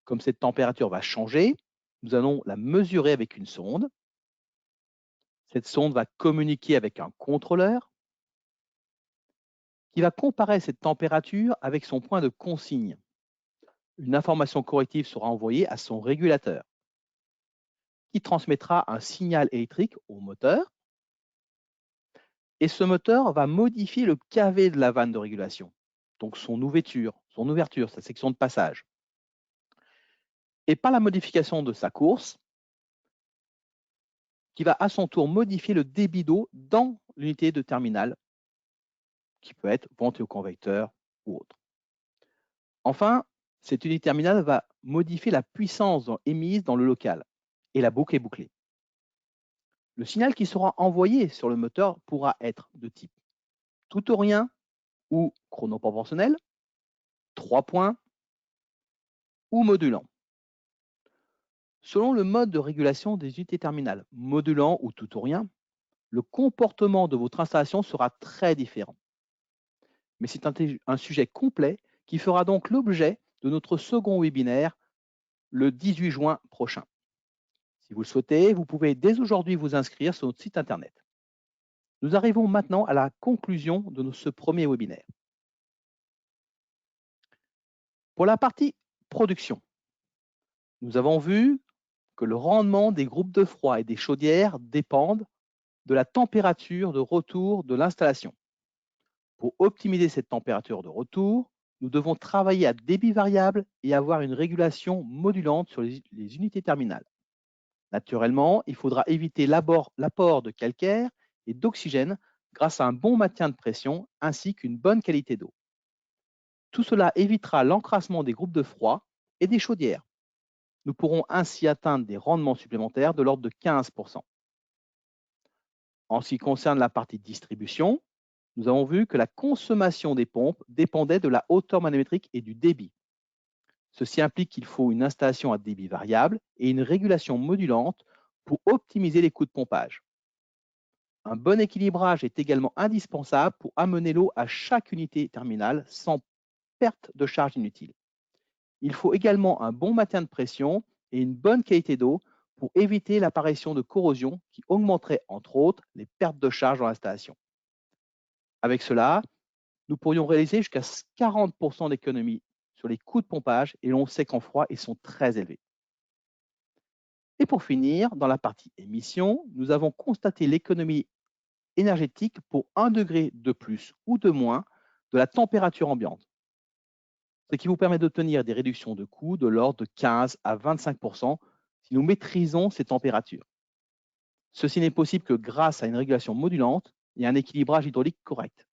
Comme cette température va changer, nous allons la mesurer avec une sonde. Cette sonde va communiquer avec un contrôleur qui va comparer cette température avec son point de consigne. Une information corrective sera envoyée à son régulateur, qui transmettra un signal électrique au moteur. Et ce moteur va modifier le KV de la vanne de régulation, donc son ouverture, sa section de passage. Et par la modification de sa course, qui va à son tour modifier le débit d'eau dans l'unité de terminal, qui peut être ventilo-convecteur ou autre. Enfin, cette unité terminale va modifier la puissance émise dans le local et la boucle est bouclée. Le signal qui sera envoyé sur le moteur pourra être de type tout ou rien ou chronoproportionnel, 3 points ou modulant. Selon le mode de régulation des unités terminales, modulant ou tout ou rien, le comportement de votre installation sera très différent. Mais c'est un sujet complet qui fera donc l'objet de notre second webinaire le 18 juin prochain. Si vous le souhaitez, vous pouvez dès aujourd'hui vous inscrire sur notre site internet. Nous arrivons maintenant à la conclusion de ce premier webinaire. Pour la partie production, nous avons vu que le rendement des groupes de froid et des chaudières dépendent de la température de retour de l'installation. Pour optimiser cette température de retour, nous devons travailler à débit variable et avoir une régulation modulante sur les unités terminales. Naturellement, il faudra éviter l'apport de calcaire et d'oxygène grâce à un bon maintien de pression ainsi qu'une bonne qualité d'eau. Tout cela évitera l'encrassement des groupes de froid et des chaudières. Nous pourrons ainsi atteindre des rendements supplémentaires de l'ordre de 15%. En ce qui concerne la partie distribution, nous avons vu que la consommation des pompes dépendait de la hauteur manométrique et du débit. Ceci implique qu'il faut une installation à débit variable et une régulation modulante pour optimiser les coûts de pompage. Un bon équilibrage est également indispensable pour amener l'eau à chaque unité terminale sans perte de charge inutile. Il faut également un bon maintien de pression et une bonne qualité d'eau pour éviter l'apparition de corrosion qui augmenterait entre autres les pertes de charge dans l'installation. Avec cela, nous pourrions réaliser jusqu'à 40% d'économie sur les coûts de pompage et l'on sait qu'en froid, ils sont très élevés. Et pour finir, dans la partie émissions, nous avons constaté l'économie énergétique pour 1 degré de plus ou de moins de la température ambiante. ce qui vous permet d'obtenir des réductions de coûts de l'ordre de 15 à 25% si nous maîtrisons ces températures. Ceci n'est possible que grâce à une régulation modulante et un équilibrage hydraulique correct.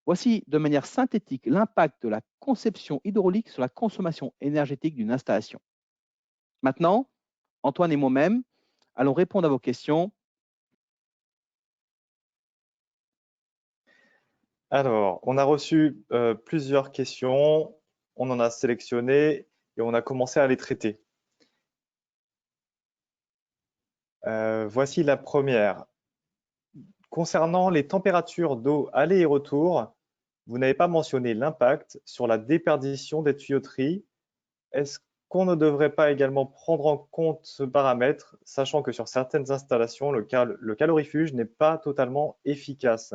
Voici de manière synthétique l'impact de la conception hydraulique sur la consommation énergétique d'une installation. Maintenant, Antoine et moi-même allons répondre à vos questions. Alors, on a reçu plusieurs questions, on en a sélectionné et on a commencé à les traiter. Voici la première. Concernant les températures d'eau aller et retour, vous n'avez pas mentionné l'impact sur la déperdition des tuyauteries. Est-ce qu'on ne devrait pas également prendre en compte ce paramètre, sachant que sur certaines installations, le calorifuge n'est pas totalement efficace?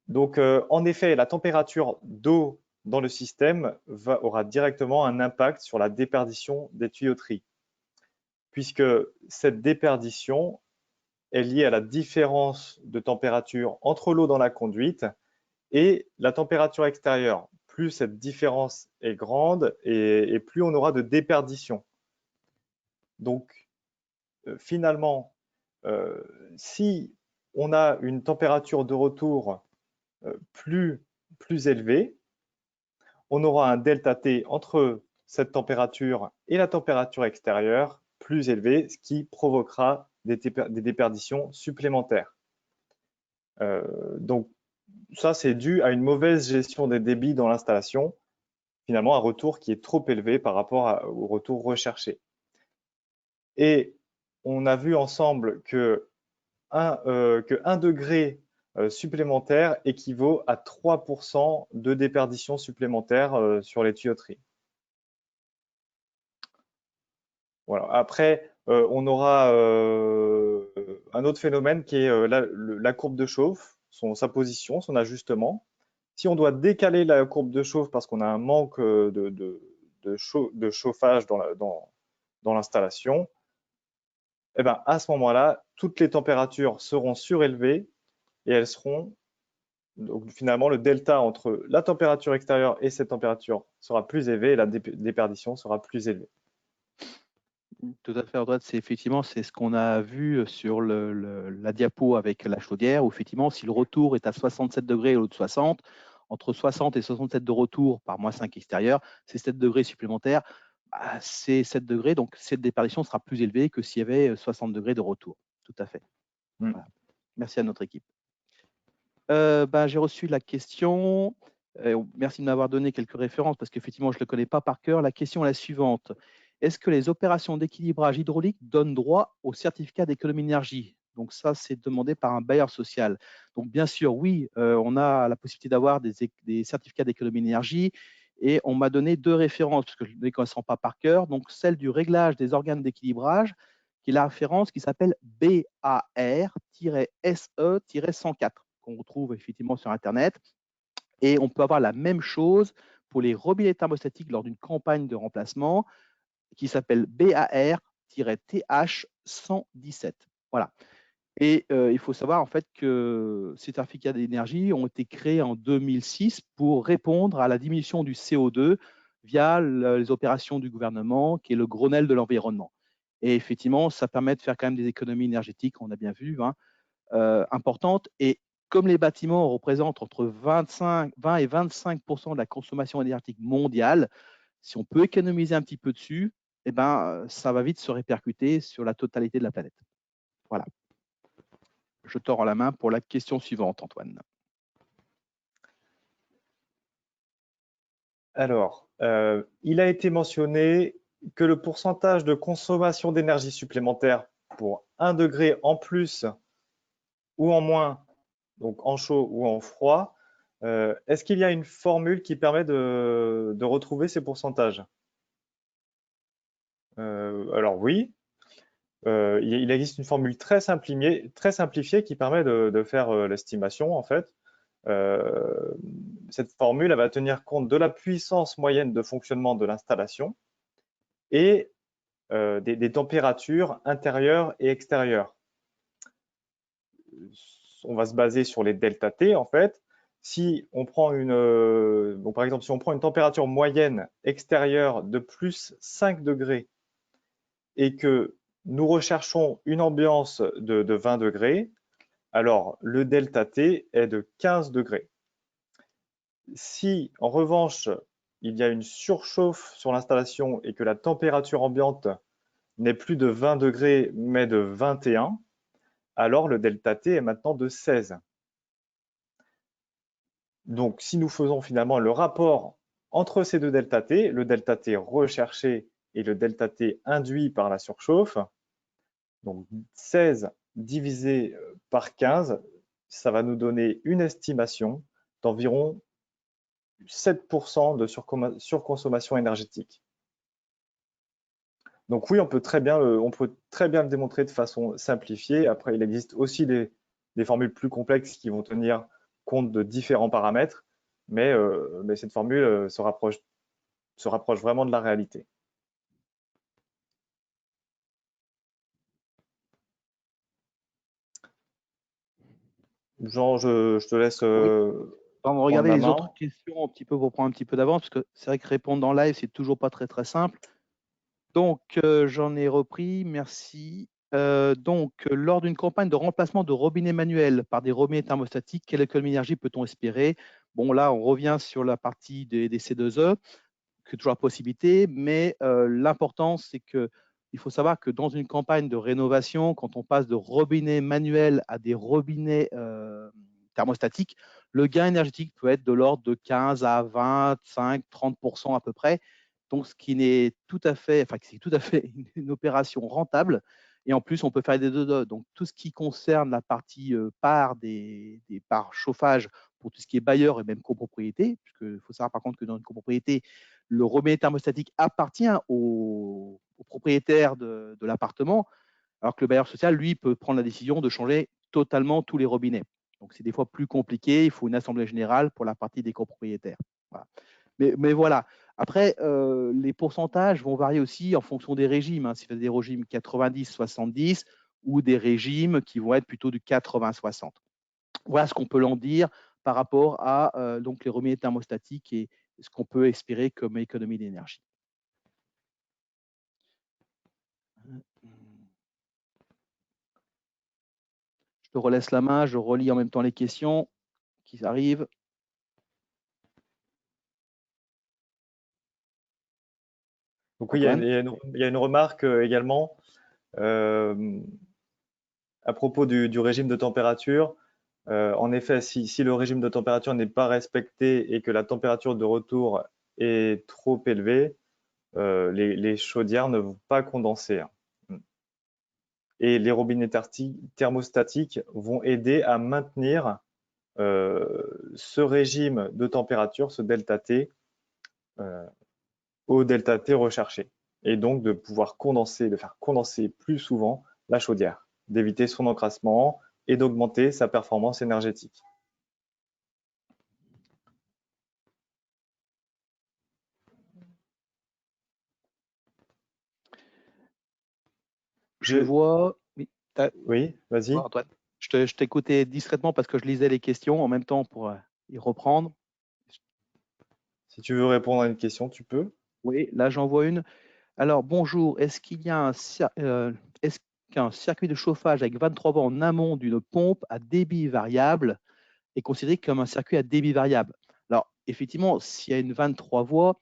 Donc, en effet, la température d'eau dans le système aura directement un impact sur la déperdition des tuyauteries, puisque cette déperdition est liée à la différence de température entre l'eau dans la conduite et la température extérieure. Plus cette différence est grande et plus on aura de déperdition. Donc, finalement, si on a une température de retour plus élevée, on aura un delta T entre cette température et la température extérieure plus élevée, ce qui provoquera des déperditions supplémentaires. Donc, ça, c'est dû à une mauvaise gestion des débits dans l'installation, finalement un retour qui est trop élevé par rapport au retour recherché. Et on a vu ensemble que 1 degré supplémentaire équivaut à 3% de déperdition supplémentaire sur les tuyauteries. Voilà. Après, on aura un autre phénomène qui est la courbe de chauffe, sa position, son ajustement. Si on doit décaler la courbe de chauffe parce qu'on a un manque de chauffage dans l'installation, eh ben, à ce moment-là, toutes les températures seront surélevées et elles seront, donc finalement, le delta entre la température extérieure et cette température sera plus élevé et la déperdition sera plus élevée. Tout à fait, Antoine, c'est ce qu'on a vu sur la diapo avec la chaudière, où effectivement, si le retour est à 67 degrés au lieu de 60, entre 60 et 67 de retour par moins 5 extérieur, c'est 7 degrés supplémentaires. Bah, c'est 7 degrés, donc cette déperdition sera plus élevée que s'il y avait 60 degrés de retour. Tout à fait. Voilà. Merci à notre équipe. J'ai reçu la question. Merci de m'avoir donné quelques références parce qu'effectivement, je ne le connais pas par cœur. La question est la suivante. Est-ce que les opérations d'équilibrage hydraulique donnent droit au certificat d'économie d'énergie? Donc ça, c'est demandé par un bailleur social. Donc bien sûr, oui, on a la possibilité d'avoir des certificats d'économie d'énergie et on m'a donné deux références parce que je ne les connais pas par cœur. Donc celle du réglage des organes d'équilibrage, qui est la référence qui s'appelle BAR-SE-104, qu'on retrouve effectivement sur Internet. Et on peut avoir la même chose pour les robinets thermostatiques lors d'une campagne de remplacement qui s'appelle BAR-TH117. Voilà. Et il faut savoir en fait que ces certificats d'énergie ont été créés en 2006 pour répondre à la diminution du CO2 via les opérations du gouvernement, qui est le Grenelle de l'environnement. Et effectivement, ça permet de faire quand même des économies énergétiques, on a bien vu, importantes. Et comme les bâtiments représentent entre 20 et 25% de la consommation énergétique mondiale, si on peut économiser un petit peu dessus, eh ben, ça va vite se répercuter sur la totalité de la planète. Voilà. Je te rends la main pour la question suivante, Antoine. Alors, il a été mentionné que le pourcentage de consommation d'énergie supplémentaire pour 1 degré en plus ou en moins, donc en chaud ou en froid, est-ce qu'il y a une formule qui permet de retrouver ces pourcentages? Alors oui, il existe une formule très simplifiée qui permet de faire l'estimation en fait. Cette formule elle va tenir compte de la puissance moyenne de fonctionnement de l'installation et des températures intérieures et extérieures. On va se baser sur les delta T en fait. Si on prend bon, par exemple, si on prend une température moyenne extérieure de plus 5 degrés et que nous recherchons une ambiance de 20 degrés, alors le delta T est de 15 degrés. Si en revanche, il y a une surchauffe sur l'installation et que la température ambiante n'est plus de 20 degrés mais de 21, alors le delta T est maintenant de 16. Donc, si nous faisons finalement le rapport entre ces deux delta T, le delta T recherché et le delta T induit par la surchauffe, donc 16 divisé par 15, ça va nous donner une estimation d'environ 7% de surconsommation énergétique. Donc oui, on peut très bien le démontrer de façon simplifiée. Après, il existe aussi des formules plus complexes qui vont tenir compte de différents paramètres, mais cette formule se rapproche vraiment de la réalité. Jean, je te laisse Oui. On va prendre regarder la les main. autres questions un petit peu pour prendre un petit peu d'avance, parce que c'est vrai que répondre en live, c'est toujours pas très très simple. Donc, j'en ai repris, merci. Lors d'une campagne de remplacement de robinets manuels par des robinets thermostatiques, quelle économie d'énergie peut-on espérer? Bon, là, on revient sur la partie des C2E, que toujours la possibilité, mais l'important, c'est que il faut savoir que dans une campagne de rénovation, quand on passe de robinets manuels à des robinets thermostatiques, le gain énergétique peut être de l'ordre de 15 à 25, 30% à peu près. Donc, ce qui n'est tout à fait, enfin, c'est tout à fait une opération rentable. Et en plus, on peut faire des deux. Donc, tout ce qui concerne la partie part des parts chauffage pour tout ce qui est bailleur et même copropriété, puisqu'il faut savoir par contre que dans une copropriété, le robinet thermostatique appartient au propriétaire de l'appartement, alors que le bailleur social, lui, peut prendre la décision de changer totalement tous les robinets. Donc, c'est des fois plus compliqué. Il faut une assemblée générale pour la partie des copropriétaires. Voilà. Mais voilà. Après, les pourcentages vont varier aussi en fonction des régimes. Hein. Si vous avez des régimes 90-70 ou des régimes qui vont être plutôt du 80-60. Voilà ce qu'on peut en dire par rapport à donc les robinets thermostatiques et ce qu'on peut espérer comme économie d'énergie. Je te relaisse la main, je relis en même temps les questions qui arrivent. Donc oui, il y a une remarque également à propos du régime de température. En effet, si le régime de température n'est pas respecté et que la température de retour est trop élevée, les chaudières ne vont pas condenser. Et les robinets thermostatiques vont aider à maintenir ce régime de température, ce delta T, au delta T recherché. Et donc de pouvoir condenser, de faire condenser plus souvent la chaudière, d'éviter son encrassement et d'augmenter sa performance énergétique. Je vois. Oui, vas-y. Je t'écoutais discrètement parce que je lisais les questions en même temps pour y reprendre. Si tu veux répondre à une question, tu peux. Oui, là j'en vois une. Alors bonjour, est-ce qu'un circuit de chauffage avec 23 volts en amont d'une pompe à débit variable est considéré comme un circuit à débit variable? Alors effectivement, s'il y a une 23 voies,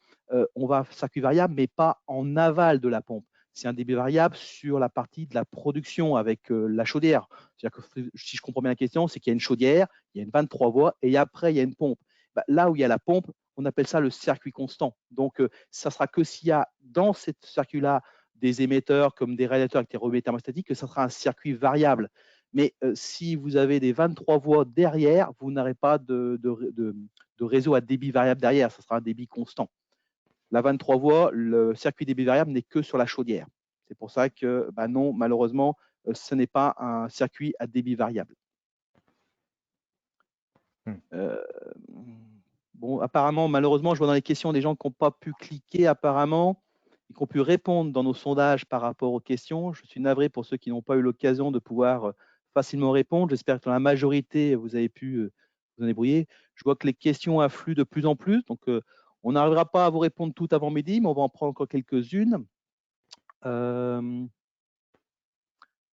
on va circuit variable, mais pas en aval de la pompe. C'est un débit variable sur la partie de la production avec la chaudière. C'est-à-dire que si je comprends bien la question, c'est qu'il y a une chaudière, il y a une 23 voies et après il y a une pompe. Bah, là où il y a la pompe, on appelle ça le circuit constant. Donc, ça sera que s'il y a dans ce circuit-là des émetteurs comme des radiateurs avec des relais thermostatiques, que ça sera un circuit variable. Mais si vous avez des 23 voies derrière, vous n'aurez pas de réseau à débit variable derrière, ça sera un débit constant. La 23 voies, le circuit débit variable n'est que sur la chaudière. C'est pour ça que, bah non, malheureusement, ce n'est pas un circuit à débit variable. Bon, apparemment, malheureusement, je vois dans les questions des gens qui n'ont pas pu cliquer apparemment et qui ont pu répondre dans nos sondages par rapport aux questions. Je suis navré pour ceux qui n'ont pas eu l'occasion de pouvoir facilement répondre. J'espère que dans la majorité, vous avez pu vous en débrouiller. Je vois que les questions affluent de plus en plus, donc on n'arrivera pas à vous répondre toutes avant midi, mais on va en prendre encore quelques-unes.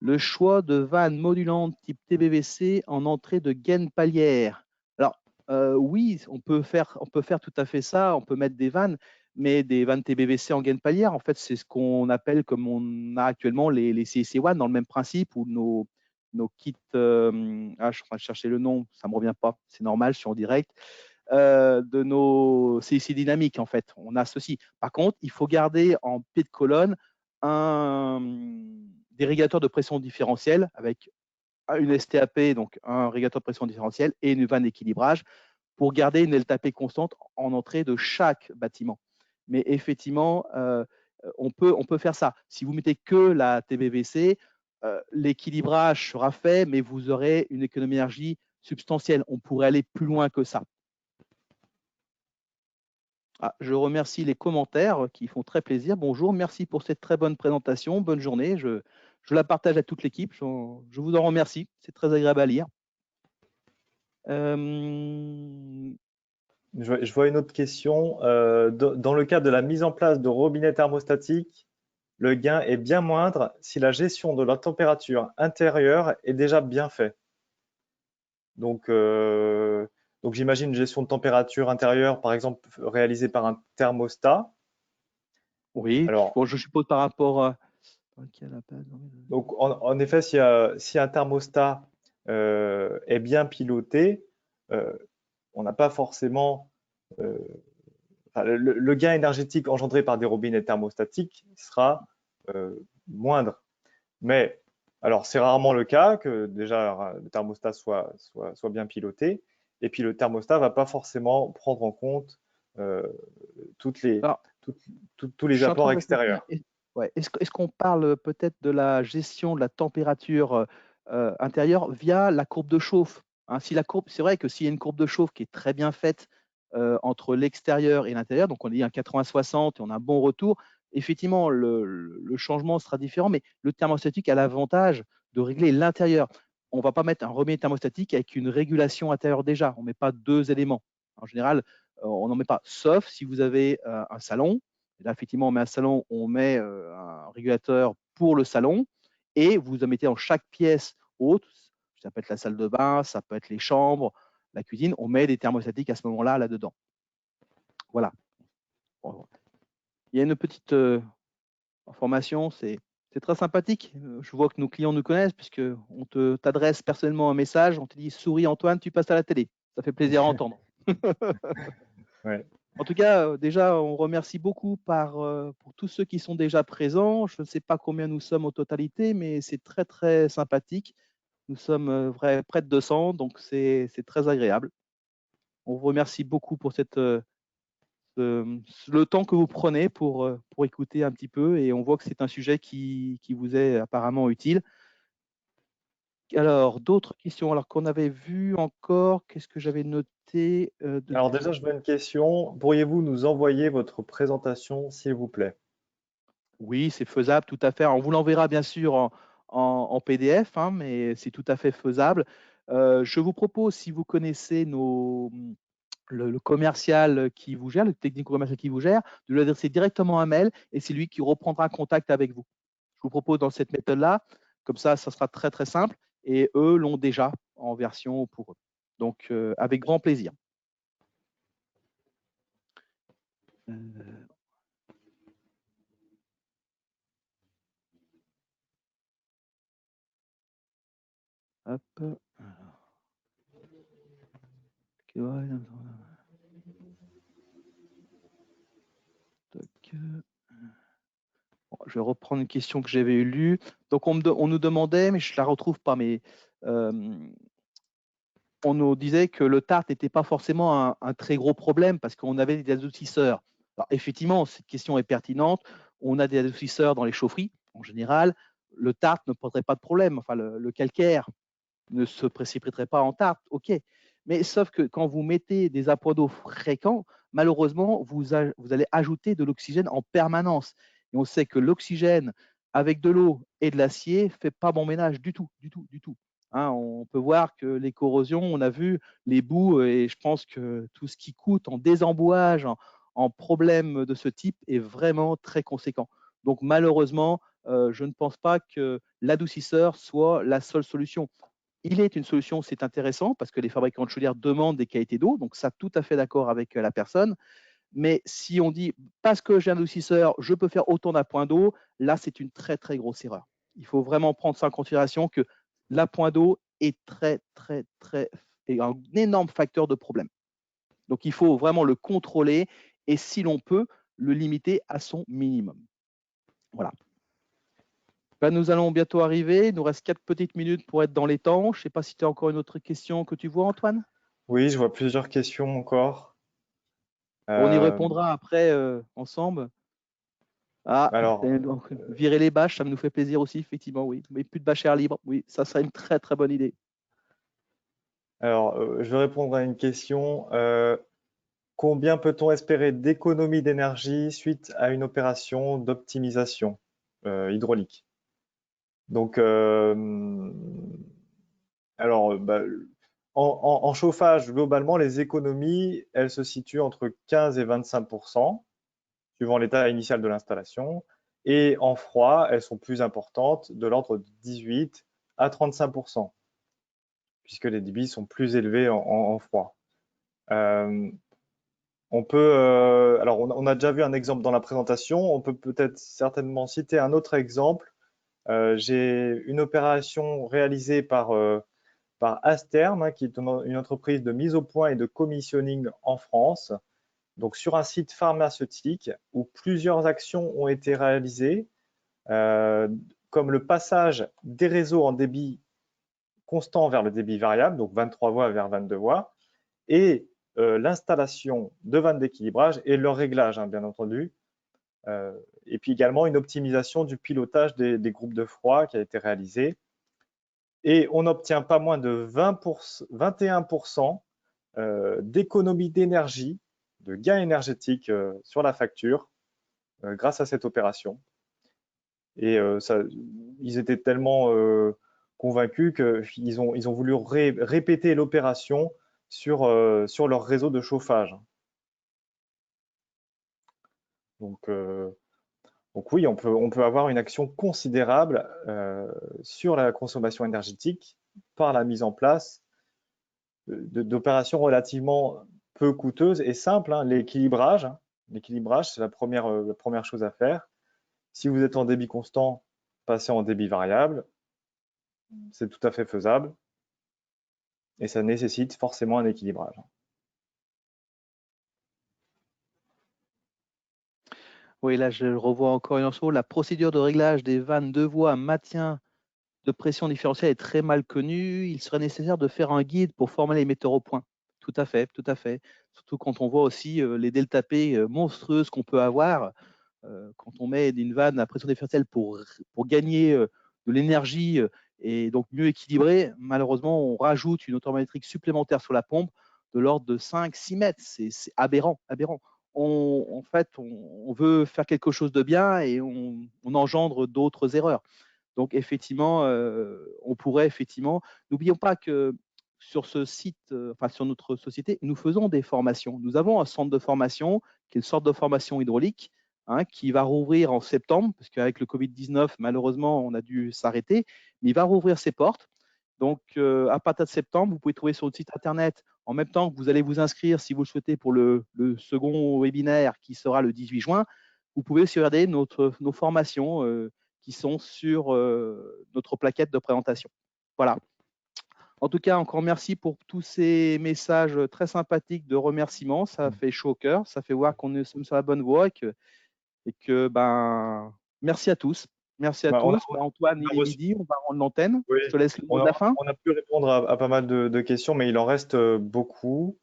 Le choix de vannes modulantes type TBVC en entrée de gaine palière. Alors, oui, on peut faire tout à fait ça, on peut mettre des vannes, mais des vannes TBVC en gaine palière, en fait, c'est ce qu'on appelle, comme on a actuellement les CIC1 dans le même principe, où nos kits, je suis en train de chercher le nom, ça ne me revient pas, c'est normal, je suis en direct, de nos CIC dynamiques, en fait. On a ceci. Par contre, il faut garder en pied de colonne des régulateurs de pression différentielle avec une STAP, donc un régulateur de pression différentielle et une vanne d'équilibrage pour garder une LTAP constante en entrée de chaque bâtiment. Mais effectivement, on peut faire ça. Si vous mettez que la TBVC, l'équilibrage sera fait, mais vous aurez une économie d'énergie substantielle. On pourrait aller plus loin que ça. Je remercie les commentaires qui font très plaisir. Bonjour, merci pour cette très bonne présentation. Bonne journée. Je la partage à toute l'équipe. Je vous en remercie. C'est très agréable à lire. Je vois une autre question. Dans le cas de la mise en place de robinets thermostatiques, le gain est bien moindre si la gestion de la température intérieure est déjà bien faite. Donc j'imagine une gestion de température intérieure, par exemple, réalisée par un thermostat. Oui, alors, bon, je suppose par rapport à… Donc, en effet, si un thermostat est bien piloté, on n'a pas forcément… le gain énergétique engendré par des robinets thermostatiques sera moindre. Mais, alors, c'est rarement le cas que déjà le thermostat soit bien piloté. Et puis, le thermostat ne va pas forcément prendre en compte tous les apports extérieurs. Ouais. Est-ce qu'on parle peut-être de la gestion de la température intérieure via la courbe de chauffe, hein? C'est vrai que s'il y a une courbe de chauffe qui est très bien faite entre l'extérieur et l'intérieur, donc on dit un 80-60 et on a un bon retour, effectivement, le changement sera différent, mais le thermostatique a l'avantage de régler l'intérieur. On ne va pas mettre un robinet thermostatique avec une régulation intérieure déjà. On ne met pas deux éléments. En général, on n'en met pas, sauf si vous avez un salon. Là, effectivement, on met un salon, on met un régulateur pour le salon et vous en mettez en chaque pièce haute. Ça peut être la salle de bain, ça peut être les chambres, la cuisine. On met des thermostatiques à ce moment-là, là-dedans. Voilà. Il y a une petite information, c'est très sympathique. Je vois que nos clients nous connaissent puisqu'on t'adresse personnellement un message, on te dit « Souris Antoine, tu passes à la télé ». Ça fait plaisir à entendre. Ouais. En tout cas, déjà, on remercie beaucoup pour tous ceux qui sont déjà présents. Je ne sais pas combien nous sommes en totalité, mais c'est très, très sympathique. Nous sommes près de 200, donc c'est très agréable. On vous remercie beaucoup pour le temps que vous prenez pour écouter un petit peu, et on voit que c'est un sujet qui vous est apparemment utile. Alors, d'autres questions. Alors qu'on avait vu encore, qu'est-ce que j'avais noté Alors déjà, je vois une question. Pourriez-vous nous envoyer votre présentation, s'il vous plaît? Oui, c'est faisable, tout à fait. On vous l'enverra bien sûr en PDF, hein, mais c'est tout à fait faisable. Je vous propose, si vous connaissez le commercial qui vous gère, le technico-commercial qui vous gère, de lui adresser directement un mail et c'est lui qui reprendra contact avec vous. Je vous propose dans cette méthode-là, comme ça sera très très simple et eux l'ont déjà en version pour eux. Donc, avec grand plaisir. Hop. Je vais reprendre une question que j'avais lue. Donc, on nous demandait, mais je ne la retrouve pas, mais on nous disait que le TART n'était pas forcément un très gros problème parce qu'on avait des adoucisseurs. Alors, effectivement, cette question est pertinente. On a des adoucisseurs dans les chaufferies, en général. Le TART ne poserait pas de problème. Enfin, le calcaire ne se précipiterait pas en TART, OK. Mais sauf que quand vous mettez des apports d'eau fréquents, malheureusement, vous allez ajouter de l'oxygène en permanence. Et on sait que l'oxygène avec de l'eau et de l'acier ne fait pas bon ménage du tout, du tout, du tout. Hein, on peut voir que les corrosions, on a vu les boues, et je pense que tout ce qui coûte en désembouage, en problème de ce type est vraiment très conséquent. Donc malheureusement, je ne pense pas que l'adoucisseur soit la seule solution. Il est une solution, c'est intéressant, parce que les fabricants de chaudières demandent des qualités d'eau, donc ça, tout à fait d'accord avec la personne. Mais si on dit, parce que j'ai un adoucisseur, je peux faire autant d'appoints d'eau, là, c'est une très, très grosse erreur. Il faut vraiment prendre ça en considération, que l'appoint d'eau est est un énorme facteur de problème. Donc, il faut vraiment le contrôler et, si l'on peut, le limiter à son minimum. Voilà. Ben, nous allons bientôt arriver. Il nous reste 4 petites minutes pour être dans les temps. Je ne sais pas si tu as encore une autre question que tu vois, Antoine. Oui, je vois plusieurs questions encore. On y Euh, répondra après ensemble. Ah, alors, donc, virer les bâches, ça nous fait plaisir aussi, effectivement, oui. Mais plus de bâches air libre, oui, ça serait une très très bonne idée. je vais répondre à une question. Combien peut-on espérer d'économie d'énergie suite à une opération d'optimisation hydraulique? Donc, bah, en chauffage, globalement, les économies, elles se situent entre 15 et 25%, suivant l'état initial de l'installation. Et en froid, elles sont plus importantes, de l'ordre de 18 à 35%, puisque les débits sont plus élevés en froid. On a déjà vu un exemple dans la présentation, on peut peut-être certainement citer un autre exemple. J'ai une opération réalisée par Asterm, hein, qui est une entreprise de mise au point et de commissioning en France, donc sur un site pharmaceutique où plusieurs actions ont été réalisées, comme le passage des réseaux en débit constant vers le débit variable, donc 23 voies vers 22 voies, et l'installation de vannes d'équilibrage et leur réglage, hein, bien entendu. Et puis également une optimisation du pilotage des groupes de froid qui a été réalisé. Et on n'obtient pas moins de 21% d'économie d'énergie, de gain énergétique sur la facture grâce à cette opération. Et ils étaient tellement convaincus qu'ils ont voulu répéter l'opération sur leur réseau de chauffage. Donc, oui, on peut avoir une action considérable sur la consommation énergétique par la mise en place d'opérations relativement peu coûteuses et simples, hein. L'équilibrage, c'est la première chose à faire. Si vous êtes en débit constant, passez en débit variable. C'est tout à fait faisable et ça nécessite forcément un équilibrage. Oui, là, je revois encore une info. La procédure de réglage des vannes de voie maintien de pression différentielle est très mal connue. Il serait nécessaire de faire un guide pour former les metteurs au point. Tout à fait, tout à fait. Surtout quand on voit aussi les delta P monstrueuses qu'on peut avoir quand on met une vanne à pression différentielle pour gagner de l'énergie et donc mieux équilibrer. Malheureusement, on rajoute une hauteur métrique supplémentaire sur la pompe de l'ordre de 5-6 mètres. C'est aberrant, aberrant. En fait, on veut faire quelque chose de bien et on engendre d'autres erreurs. Donc, effectivement, on pourrait effectivement. N'oublions pas que sur ce site, enfin sur notre société, nous faisons des formations. Nous avons un centre de formation qui est une sorte de formation hydraulique, hein, qui va rouvrir en septembre, parce qu'avec le Covid-19, malheureusement, on a dû s'arrêter, mais il va rouvrir ses portes. Donc, à partir de septembre, vous pouvez trouver sur notre site internet, en même temps que vous allez vous inscrire, si vous le souhaitez, pour le second webinaire qui sera le 18 juin. Vous pouvez aussi regarder nos formations qui sont sur notre plaquette de présentation. Voilà. En tout cas, encore merci pour tous ces messages très sympathiques de remerciements. Ça fait chaud au cœur, ça fait voir qu'on est sur la bonne voie ben, merci à tous. Merci à Bah, tous. Ben, Antoine, on a il est reçu- midi, on va rendre l'antenne. oui, Je te laisse le mot de la fin. on a pu répondre à pas mal de questions, mais il en reste beaucoup.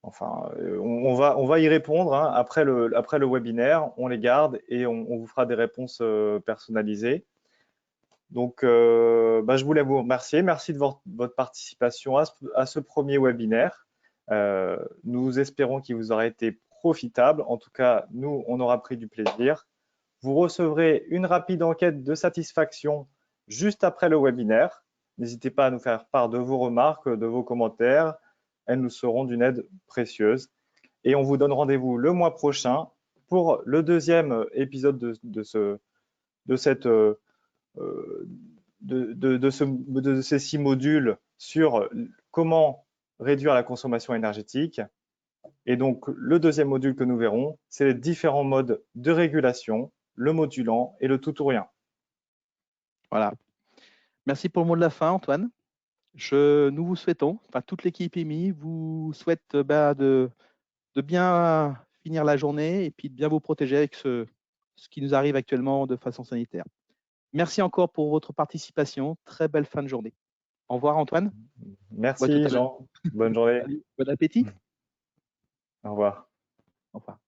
Enfin, on va y répondre, hein, après le webinaire. On les garde et on vous fera des réponses personnalisées. Donc, bah, je voulais vous remercier. Merci de votre participation à ce premier webinaire. Nous espérons qu'il vous aura été profitable. En tout cas, nous, on aura pris du plaisir. Vous recevrez une rapide enquête de satisfaction juste après le webinaire. N'hésitez pas à nous faire part de vos remarques, de vos commentaires. Elles nous seront d'une aide précieuse. Et on vous donne rendez-vous le mois prochain pour le deuxième épisode de ces 6 modules sur comment réduire la consommation énergétique. Et donc, le deuxième module que nous verrons, c'est les différents modes de régulation, le modulant et le tout ou rien. Voilà. Merci pour le mot de la fin, Antoine. Nous vous souhaitons, enfin toute l'équipe EMI vous souhaite de bien finir la journée et puis de bien vous protéger avec ce qui nous arrive actuellement de façon sanitaire. Merci encore pour votre participation. Très belle fin de journée. Au revoir, Antoine. Merci, Jean. Bonne journée. Salut. Bon appétit. Au revoir. Au revoir.